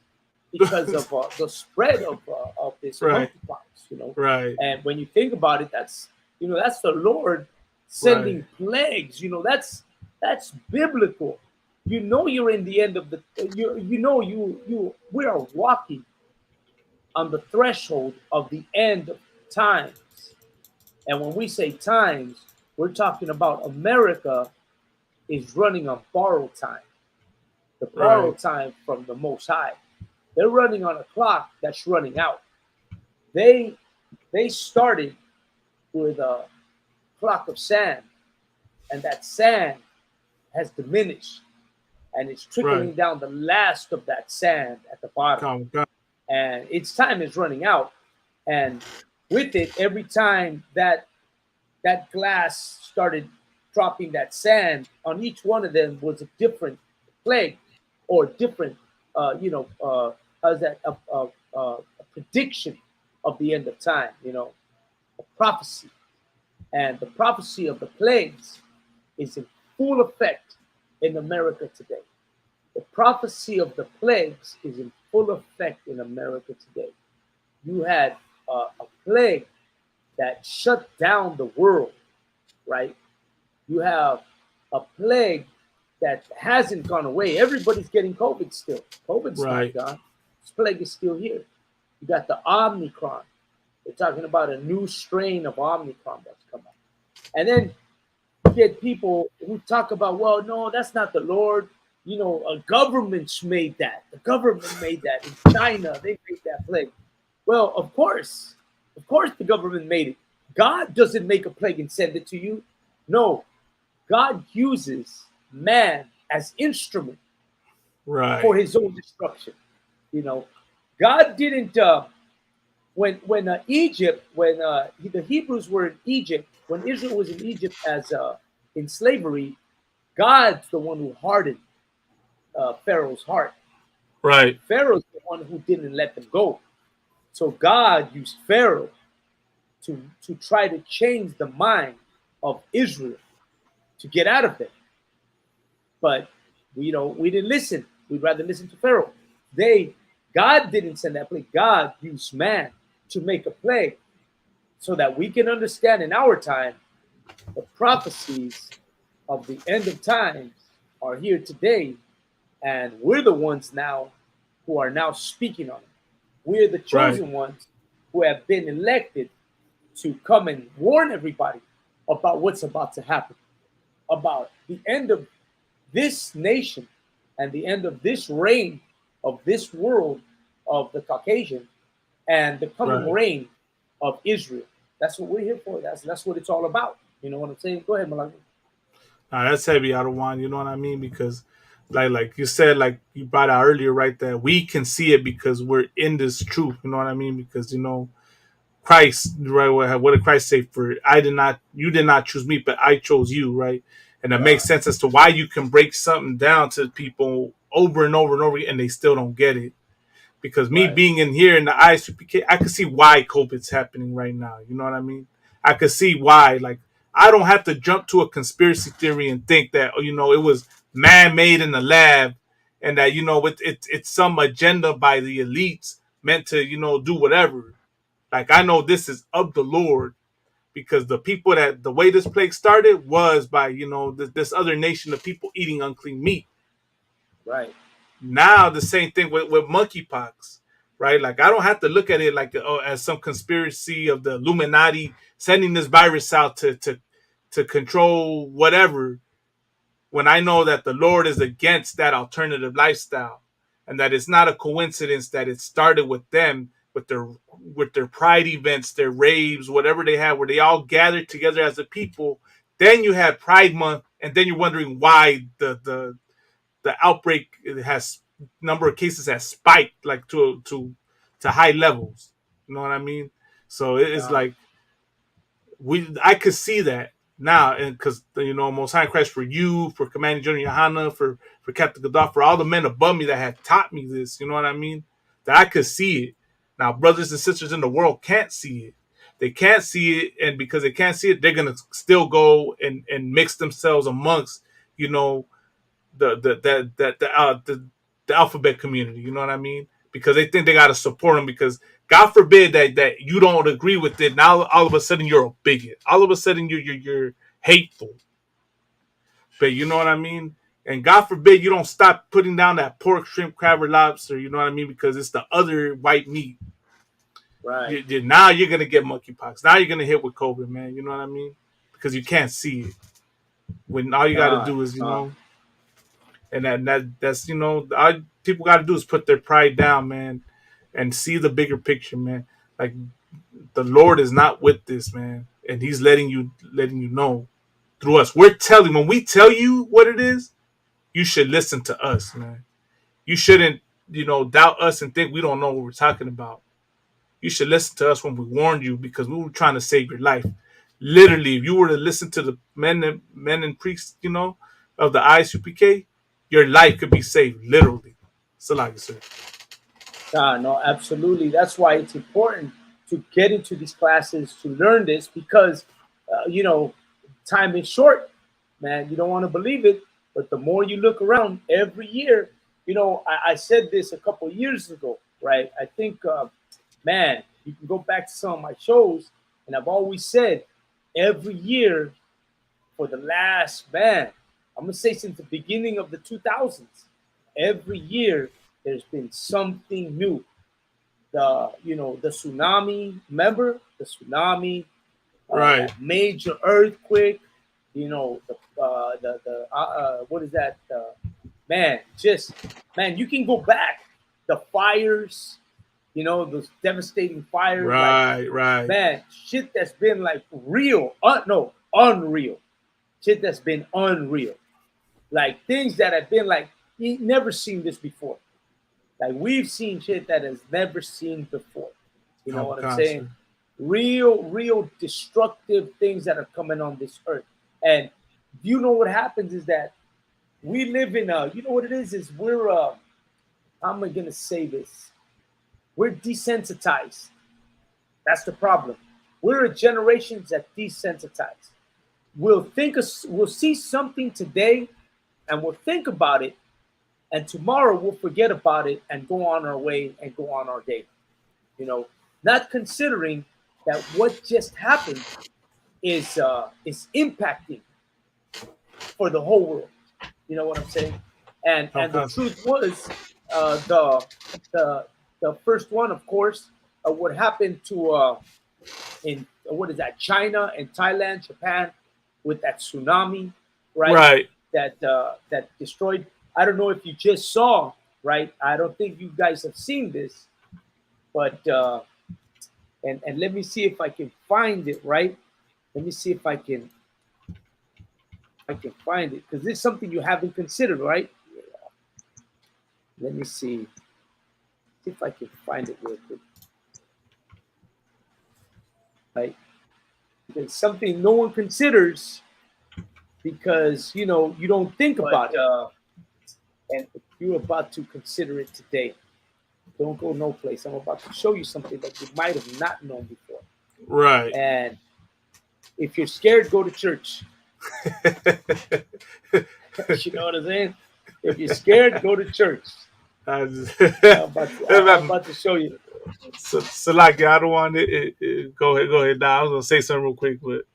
because of the spread of this monkeypox. You know, right? And when you think about it, that's the Lord sending plagues. You know, that's biblical. You know, you're in the end of the. We are walking on the threshold of the end of times. And when we say times, we're talking about America is running on borrowed time. The borrowed time from the Most High. They're running on a clock that's running out. They started with a clock of sand, and that sand has diminished, and it's trickling down the last of that sand at the bottom. And its time is running out, and with it, every time that glass started dropping that sand on each one of them was a different plague or different, a prediction of the end of time, you know, a prophecy. And the prophecy of the plagues is in full effect in America today. The prophecy of the plagues is in full effect in America today. You had a plague that shut down the world, right? You have a plague that hasn't gone away. Everybody's getting COVID still. COVID's not gone. This plague is still here. You got the Omicron. They're talking about a new strain of Omicron that's come out. And then you get people who talk about, well, no, that's not the Lord. You know, governments made that. The government made that. In China, they made that plague. Well, of course the government made it. God doesn't make a plague and send it to you. No, God uses man as instrument for his own destruction. You know, God didn't, when the Hebrews were in Egypt, when Israel was in Egypt as in slavery, God's the one who hardened Pharaoh's heart. Right. Pharaoh's the one who didn't let them go. So God used Pharaoh to try to change the mind of Israel to get out of it. But we didn't listen. We'd rather listen to Pharaoh. God didn't send that plague. God used man to make a plague so that we can understand in our time the prophecies of the end of times are here today, and we're the ones now who are now speaking on it. We're the chosen ones who have been elected to come and warn everybody about what's about to happen, about the end of this nation and the end of this reign of this world of the Caucasian and the coming reign of Israel. That's what we're here for. That's what it's all about. You know what I'm saying? Go ahead, Malaki. That's heavy, Adawan. You know what I mean? Because like you said, like you brought out earlier, right, that we can see it because we're in this truth. You know what I mean? Because, you know, Christ, right? What did Christ say? You did not choose me, but I chose you, right? And that makes sense as to why you can break something down to people over and over and over again, and they still don't get it. Because me being in here in the ISUPK, I can see why COVID's happening right now. You know what I mean? I could see why. Like, I don't have to jump to a conspiracy theory and think that, you know, it was man-made in the lab and that, you know, it's some agenda by the elites meant to, you know, do whatever. Like, I know this is of the Lord, because the people the way this plague started was by, you know, this other nation of people eating unclean meat. Right. Now the same thing with monkeypox, right? Like I don't have to look at it like as some conspiracy of the Illuminati sending this virus out to control whatever, when I know that the Lord is against that alternative lifestyle, and that it's not a coincidence that it started with them, with their pride events, their raves, whatever they had, where they all gathered together as a people. Then you had Pride Month, and then you're wondering why the outbreak has number of cases has spiked like to high levels. You know what I mean? So it's like I could see that now, and because Most High Christ, for you, for Commanding General Yohana, for Captain Gaddafi, for all the men above me that had taught me this. You know what I mean? That I could see it. Now, brothers and sisters in the world can't see it. They can't see it, and because they can't see it, they're gonna still go and mix themselves amongst the alphabet community. You know what I mean? Because they think they gotta support them. Because God forbid that you don't agree with it. Now all of a sudden you're a bigot. All of a sudden you're hateful. But you know what I mean? And God forbid you don't stop putting down that pork, shrimp, crab, or lobster. You know what I mean? Because it's the other white meat. Right. Now you're gonna get monkeypox. Now you're gonna hit with COVID, man. You know what I mean? Because you can't see it. When all you gotta do is and that's all people gotta do is put their pride down, man, and see the bigger picture, man. Like the Lord is not with this, man, and He's letting you know through us. When we tell you what it is, you should listen to us, man. You shouldn't, doubt us and think we don't know what we're talking about. You should listen to us when we warned you, because we were trying to save your life. Literally, if you were to listen to the men and priests, of the ISUPK, your life could be saved, literally. Salaki, sir. No, absolutely. That's why it's important to get into these classes to learn this, because, time is short, man. You don't want to believe it, but the more you look around every year, I said this a couple of years ago, right? I think, man, you can go back to some of my shows, and I've always said every year for the last, man, I'm going to say since the beginning of the 2000s, every year there's been something new. The tsunami, remember the tsunami, right? Major earthquake, what is that? Man, you can go back. The fires, those devastating fires. Right. Man, shit that's been like unreal. Shit that's been unreal. Like things that have been like, you never seen this before. Like we've seen shit that has never seen before. You know what I'm saying? Real destructive things that are coming on this earth. And you know what happens is that we live in what it is we're how am I gonna say this? We're desensitized. That's the problem. We're a generation that's desensitized. We'll see something today and we'll think about it, and tomorrow we'll forget about it and go on our way and go on our day. Not considering that what just happened is impacting for the whole world. You know what I'm saying? And the truth was the first one, of course, what happened to in China and Thailand, Japan, with that tsunami, right? Right. That destroyed. I don't know if you just saw, right? I don't think you guys have seen this, but and let me see if I can find it, right? Let me see if I can find it, because this is something you haven't considered, right? Let me see if I can find it real quick. Right? It's something no one considers, because you don't think about it. And you're about to consider it today. Don't go no place. I'm about to show you something that you might have not known before. Right. And if you're scared, go to church. You know what I'm saying? If you're scared, go to church. I'm about to show you. So like, I don't want to go ahead. Now I was gonna say something real quick, but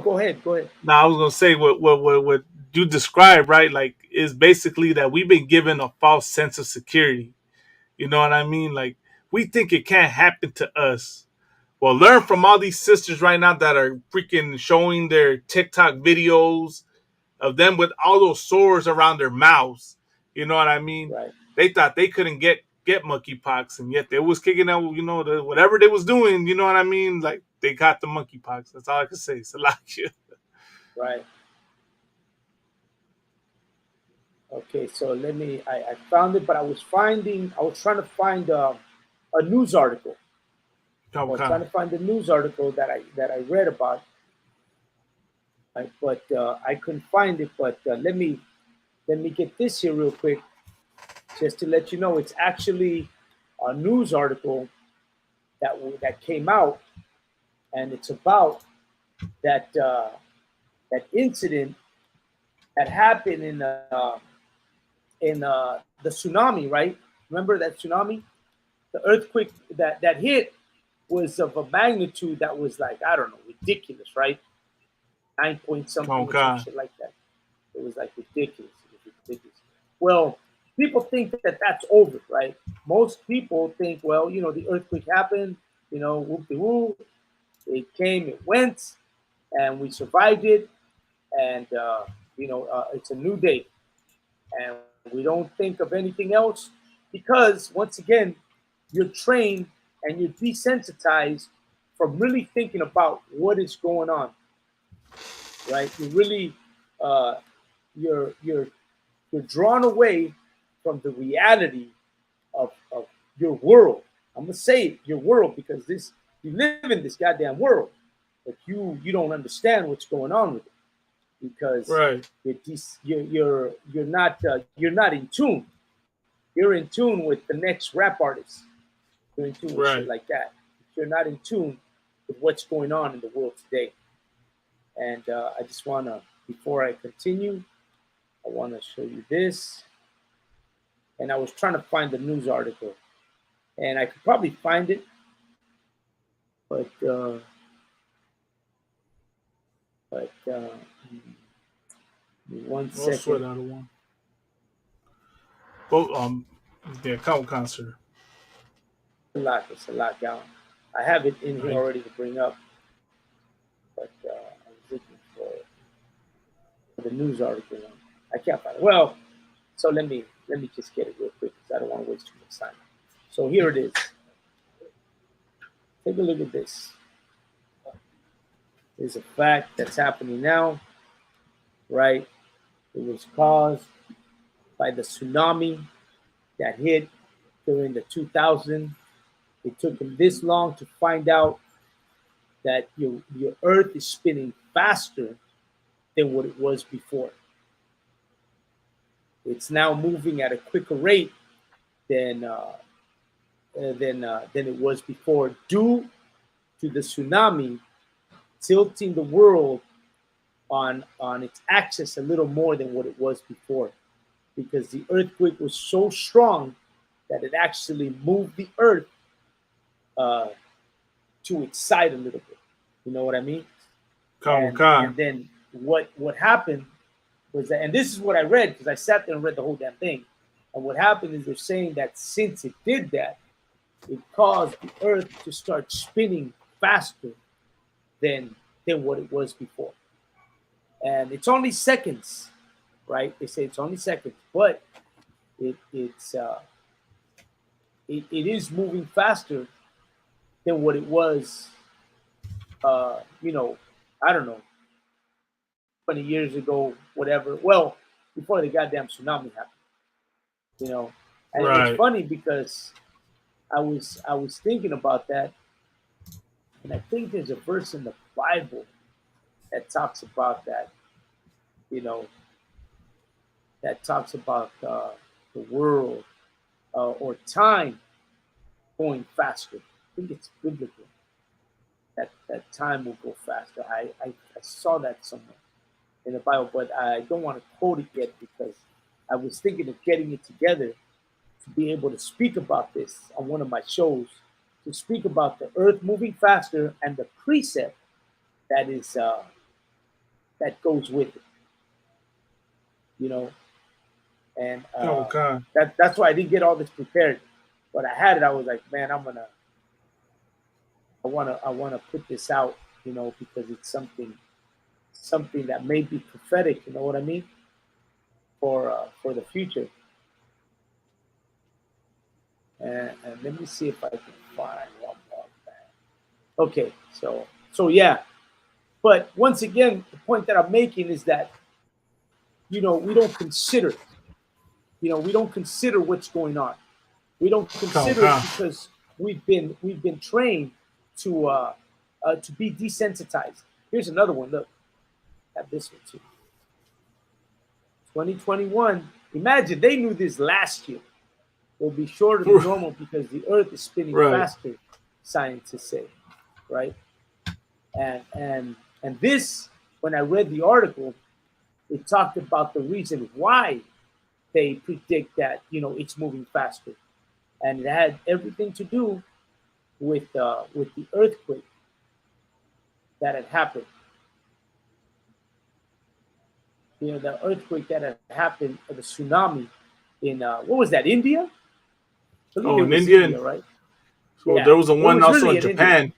go ahead. Now I was gonna say what you described, right? Like, is basically that we've been given a false sense of security. You know what I mean? Like we think it can't happen to us. Well, learn from all these sisters right now that are freaking showing their TikTok videos of them with all those sores around their mouths. You know what I mean? Right. They thought they couldn't get monkeypox, and yet they was kicking out, whatever they was doing. You know what I mean? Like they got the monkeypox. That's all I can say. Salakia. Right. Okay, so I found it, but I was trying to find a news article. I was trying to find a news article that I read about, right, but I couldn't find it. But let me get this here real quick, just to let you know, it's actually a news article that came out, and it's about that incident that happened in the tsunami, right? Remember that tsunami? The earthquake that hit was of a magnitude that was like, I don't know, ridiculous, right? 9 point something, or some shit like that. It was like ridiculous. Well, people think that that's over, right? Most people think, well, the earthquake happened, whoop-de-woo. It came, it went, and we survived it, and it's a new day, and we don't think of anything else because, once again, you're trained and you're desensitized from really thinking about what is going on, right? You really you're drawn away from the reality of your world. I'm gonna say your world because you live in this goddamn world, but you don't understand what's going on with it because you're not in tune. You're in tune with the next rap artist. You're in tune with shit like that. You're not in tune with what's going on in the world today. And I just want to, before I continue, I want to show you this. And I was trying to find the news article, and I could probably find it, but one second. Sweat out of one. Well, yeah, concert. It's a lot down. I have it in here already to bring up, but I was looking for the news article. I can't find it. Well, so let me just get it real quick because I don't want to waste too much time. So here it is. Take a look at this. There's a fact that's happening now, right? It was caused by the tsunami that hit during the 2000. It took them this long to find out that your Earth is spinning faster than what it was before. It's now moving at a quicker rate than it was before, due to the tsunami tilting the world on its axis a little more than what it was before, because the earthquake was so strong that it actually moved the Earth to its side a little bit. You know what I mean? And then what happened was that, and this is what I read because I sat there and read the whole damn thing. And what happened is they're saying that since it did that, it caused the Earth to start spinning faster than what it was before. And it's only seconds, right? They say it's only seconds, but it is moving faster than what it was, I don't know, 20 years ago, whatever. Well, before the goddamn tsunami happened, And it's funny because I was thinking about that, and I think there's a verse in the Bible that talks about that, that talks about the world or time going faster. I think it's biblical that time will go faster. I saw that somewhere in the Bible, but I don't want to quote it yet because I was thinking of getting it together to be able to speak about this on one of my shows, to speak about the Earth moving faster and the precept that is that goes with it, and that's why I didn't get all this prepared. But I had it. I was like, man, I wanna put this out, because it's something that may be prophetic. You know what I mean? For the future. And let me see if I can find one more thing. Okay, so yeah. But once again, the point that I'm making is that, we don't consider, what's going on. We don't consider it because we've been trained to be desensitized. Here's another one. Look, I have this one too. 2021. Imagine they knew this last year. It will be shorter than normal because the Earth is spinning faster. Scientists say, right? And this, when I read the article, it talked about the reason why they predict that it's moving faster, and it had everything to do with the earthquake that had happened. The earthquake that had happened, the tsunami in what was that? India? In India, right? So there was one also really in Japan. India.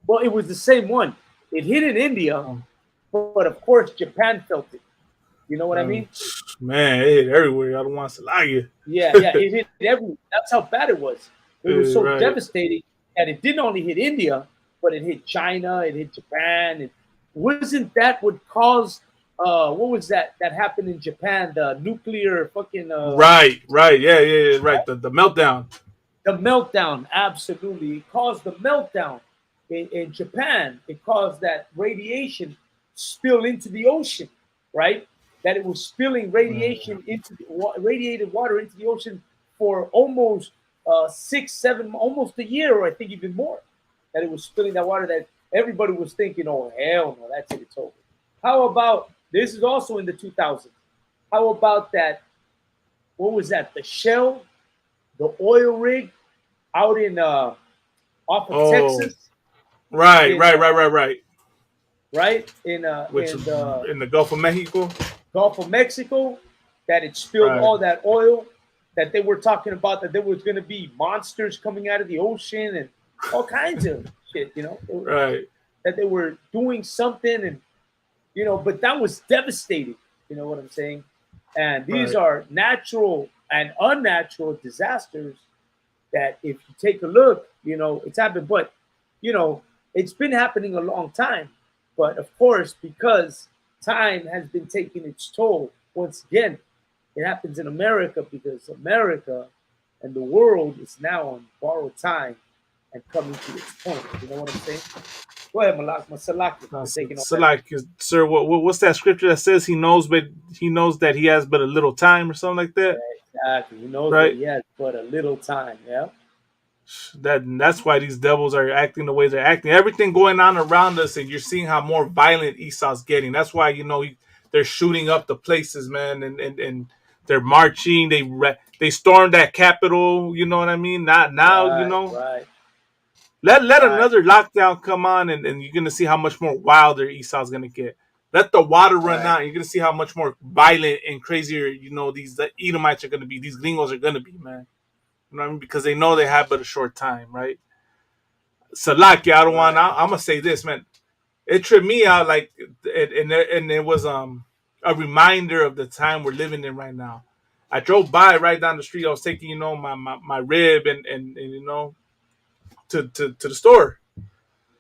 Well, it was the same one. It hit in India, but of course Japan felt it. You know what I mean? Man, it hit everywhere. I don't want to lie you. Yeah, it hit everywhere. That's how bad it was. It was so devastating that it didn't only hit India, but it hit China, it hit Japan. And wasn't that what caused what was that happened in Japan? The nuclear fucking Right. Yeah, right. The meltdown. The meltdown, absolutely. It caused the meltdown in Japan. It caused that radiation spill into the ocean, right? That it was spilling radiation radiated water into the ocean for almost 6, 7, almost a year, or I think even more. That it was spilling that water that everybody was thinking, oh, hell no, that's it, it's over. How about, this is also in the 2000s. How about that, what was that? The Shell, the oil rig out in, off of Texas. Right. Right? In the Gulf of Mexico. Gulf of Mexico, that it spilled all that oil, that they were talking about that there was going to be monsters coming out of the ocean and all kinds of shit, Right. That they were doing something and, but that was devastating. You know what I'm saying? And these are natural and unnatural disasters that if you take a look, it's happened. But, it's been happening a long time. But of course, because time has been taking its toll, once again, it happens in America because America and the world is now on borrowed time and coming to its point. You know what I'm saying? Go ahead, Salaki. Sir, what's that scripture that says he knows that he has but a little time or something like that? Yeah, exactly. He knows that he has but a little time. Yeah. That's why these devils are acting the way they're acting. Everything going on around us, and you're seeing how more violent Esau's getting. That's why they're shooting up the places, man, and they're marching. They stormed that Capitol. You know what I mean? Not now, Right. Let another lockdown come on, and you're gonna see how much more wilder Esau's gonna get. Let the water run out. You're gonna see how much more violent and crazier these Edomites are gonna be. These gringos are gonna be, man. You know what I mean? Because they know they have but a short time, right? Salaki, I'm gonna say this, man. It tripped me out, like, and it was a reminder of the time we're living in right now. I drove by right down the street. I was taking, my rib and to the store,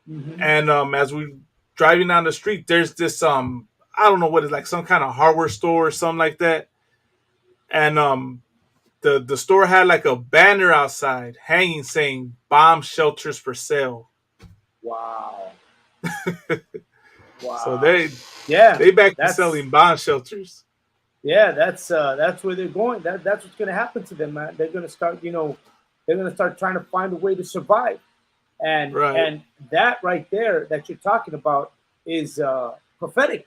and as we driving down the street, there's this I don't know what it's like, some kind of hardware store or something like that, and the store had like a banner outside hanging saying bomb shelters for sale. Wow. Wow. So they back to selling bomb shelters. Yeah, that's where they're going. That's what's going to happen to them, man. They're going to start, they're going to start trying to find a way to survive. And that right there that you're talking about is prophetic,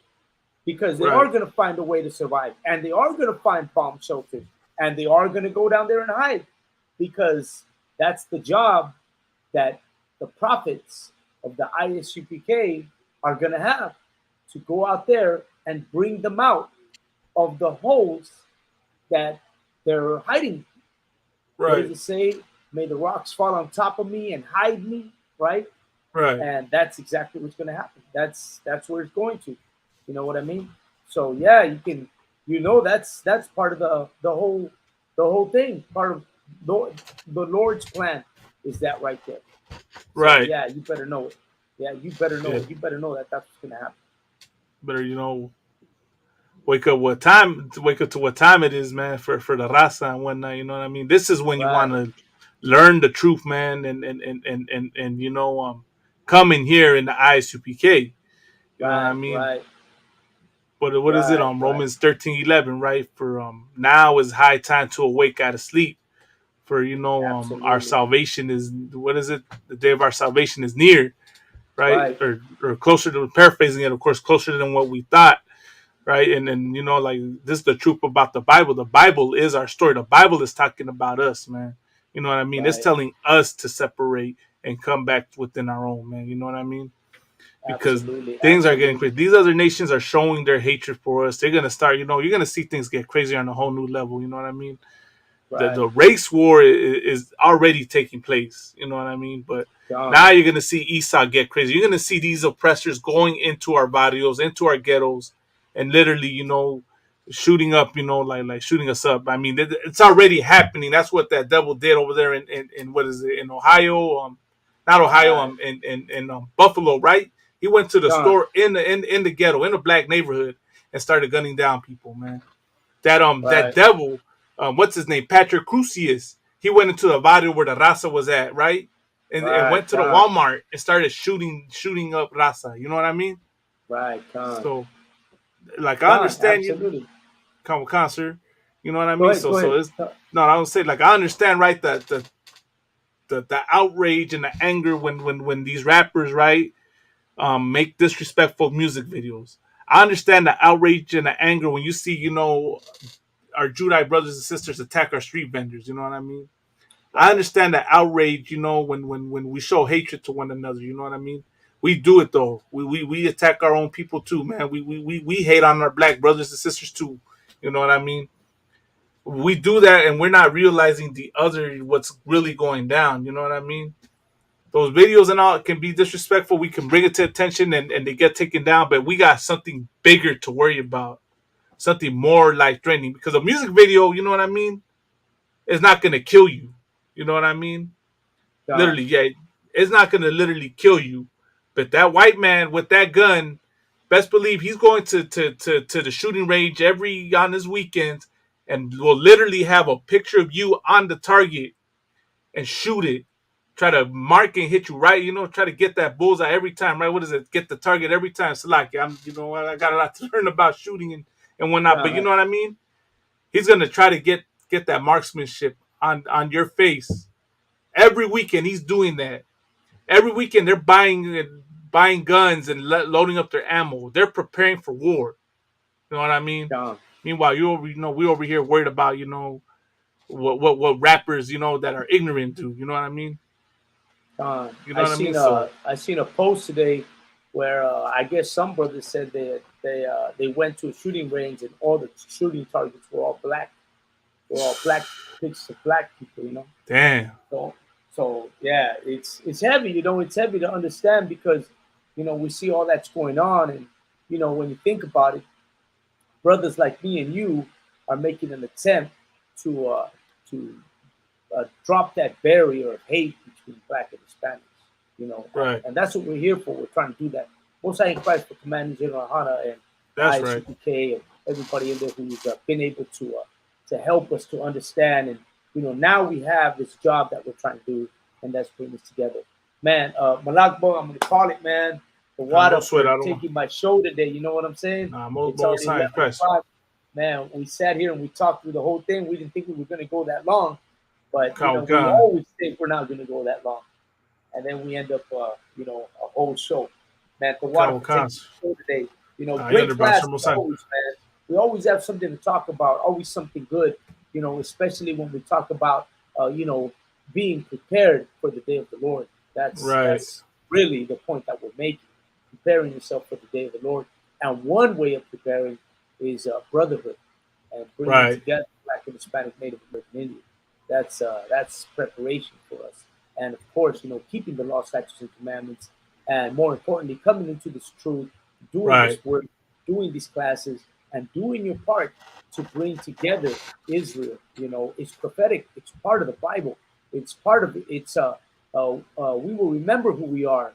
because they are going to find a way to survive, and they are going to find bomb shelters. And they are going to go down there and hide, because that's the job that the prophets of the ISUPK are going to have, to go out there and bring them out of the holes that they're hiding. What does Right. it say? May the rocks fall on top of me and hide me, right? Right. And that's exactly what's going to happen. That's where it's going to. You know what I mean? So yeah, you can, that's part of the whole thing. Part of the Lord's plan is that right there. So Right. yeah, you better know it. Yeah, you better know Yeah. it. You better know that that's what's going to happen. Better, wake up to what time it is, man, for the raza and whatnot. You know what I mean? This is when you Right. want to learn the truth, man, and come in here in the ISUPK. You know what I Right, mean? right, What is it? right, right. Romans 13:11, right? For now is high time to awake out of sleep. For our Absolutely. salvation is, what is it? The day of our salvation is near, right? Right. Or closer to, paraphrasing it, of course, closer than what we thought, right? And like, this is the truth about the Bible. The Bible is our story. The Bible is talking about us, man. You know what I mean? It's Right. telling us to separate and come back within our own, man. You know what I mean? Because Absolutely. things are getting Absolutely. crazy. These other nations are showing their hatred for us. They're gonna start, you're gonna see things get crazier on a whole new level. You know what I mean? Right. The race war is already taking place. You know what I mean? But Gone. now you're gonna see Esau get crazy. You're gonna see these oppressors going into our barrios, into our ghettos, and literally, shooting up. Like shooting us up. I mean, it's already happening. That's what that devil did over there in what is it, in Ohio? Not Ohio. Right. In Buffalo, right? He went to the Gone. store in the ghetto, in a black neighborhood, and started gunning down people, man. That Right. devil, what's his name? Patrick Crucius. He went into the barrio where the raza was at, right? And Right. went to the Gone. Walmart and started shooting up raza. You know what I mean? Right. Gone. So, like, I Gone. understand you, Absolutely. concert. You know what I Go mean? ahead. Go So ahead. it's no. I would say, like, I understand, right? The outrage and the anger when these rappers, right, make disrespectful music videos. I understand the outrage and the anger when you see, our Judite brothers and sisters attack our street vendors. You know what I mean? I understand the outrage, when we show hatred to one another. You know what I mean? We do it though. We attack our own people too, man. We hate on our black brothers and sisters too. You know what I mean? We do that, and we're not realizing what's really going down. You know what I mean? Those videos and all can be disrespectful. We can bring it to attention, and they get taken down, but we got something bigger to worry about, something more life threatening. Because a music video, you know what I mean, is not gonna kill you. You know what I mean? Gone. Literally, yeah, it's not gonna literally kill you. But that white man with that gun, best believe he's going to the shooting range on his weekends, and will literally have a picture of you on the target and shoot it. Try to mark and hit you right, try to get that bullseye every time, right? What is it? Get the target every time. So like, I got a lot to learn about shooting and whatnot, but you know what I mean? He's gonna try to get that marksmanship on your face. Every weekend he's doing that. Every weekend they're buying guns and loading up their ammo. They're preparing for war. You know what I mean? Gone. Meanwhile, we over here worried about, what rappers, that are ignorant do. You know what I mean? You know I what I seen mean? So I seen a post today where I guess some brothers said they went to a shooting range and all the shooting targets were all black. Were all black pictures of black people. damn. So yeah, it's heavy. It's heavy to understand because we see all that's going on, and when you think about it, brothers like me and you are making an attempt to drop that barrier of hate between black and Hispanics. Right. And that's what we're here for. We're trying to do that. Most High in Christ for Commander General Hana and That's right. ISUPK and everybody in there who's been able to help us to understand. And now we have this job that we're trying to do, and that's bringing us together. Man, Malakbo, I'm gonna call it, man. The water for taking my show today. You know what I'm saying? Nah, It's already 11:05. Man, we sat here and we talked through the whole thing. We didn't think we were going to go that long, but we always think we're not going to go that long, and then we end up, a whole show. Man, the water for show today. Great class as always, man. We always have something to talk about. Always something good. Especially when we talk about, being prepared for the day of the Lord. That's really the point that we're making. Preparing yourself for the day of the Lord, and one way of preparing is brotherhood and bringing together Black and Hispanic, Native American Indians. That's preparation for us. And of course, keeping the law, statutes, and commandments, and more importantly, coming into this truth, doing this work, doing these classes, and doing your part to bring together Israel. It's prophetic. It's part of the Bible. It's part of it. It's we will remember who we are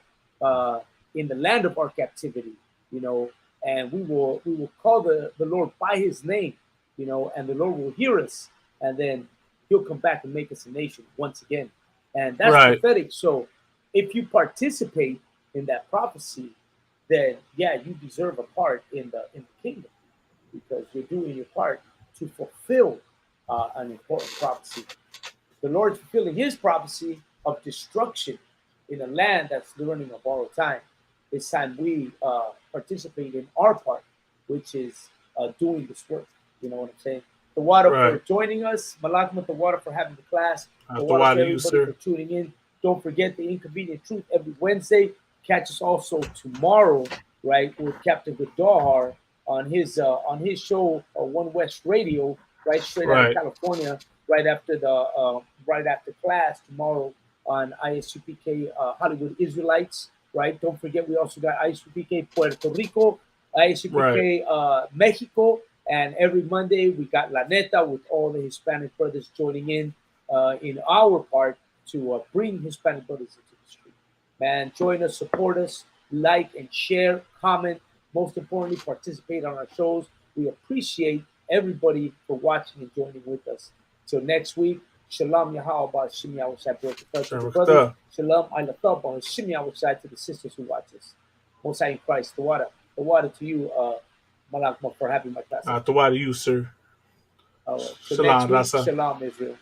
in the land of our captivity. And we will call the Lord by His name. And the Lord will hear us, and then He'll come back and make us a nation once again. And that's prophetic. So if you participate in that prophecy, then yeah, you deserve a part in the kingdom, because you're doing your part to fulfill an important prophecy. The Lord's fulfilling His prophecy of destruction in a land that's learning a borrowed time. It's time we participate in our part, which is doing this work. You know what I'm saying? The water for joining us. Malakmat the water for having the class. The water for everybody for tuning in. Don't forget the Inconvenient Truth every Wednesday. Catch us also tomorrow, right, with Captain Gadahar on his show One West Radio, right, straight out of California, right after class tomorrow on ISUPK Hollywood Israelites, right. Don't forget we also got ISUPK Puerto Rico, ISUPK Mexico, and every Monday we got La Neta with all the Hispanic brothers joining in our part to bring Hispanic brothers into the street. Man, join us, support us, like and share, comment. Most importantly, participate on our shows. We appreciate everybody for watching and joining with us. Till next week, Shalom Yahweh, Shim Yahweh, brother. Shalom Aylatah, Shim Yahweh to the sisters who watch us. Most High in Christ, the water to you, Malak, for having my class. The water to you, sir. Shalom, Israel.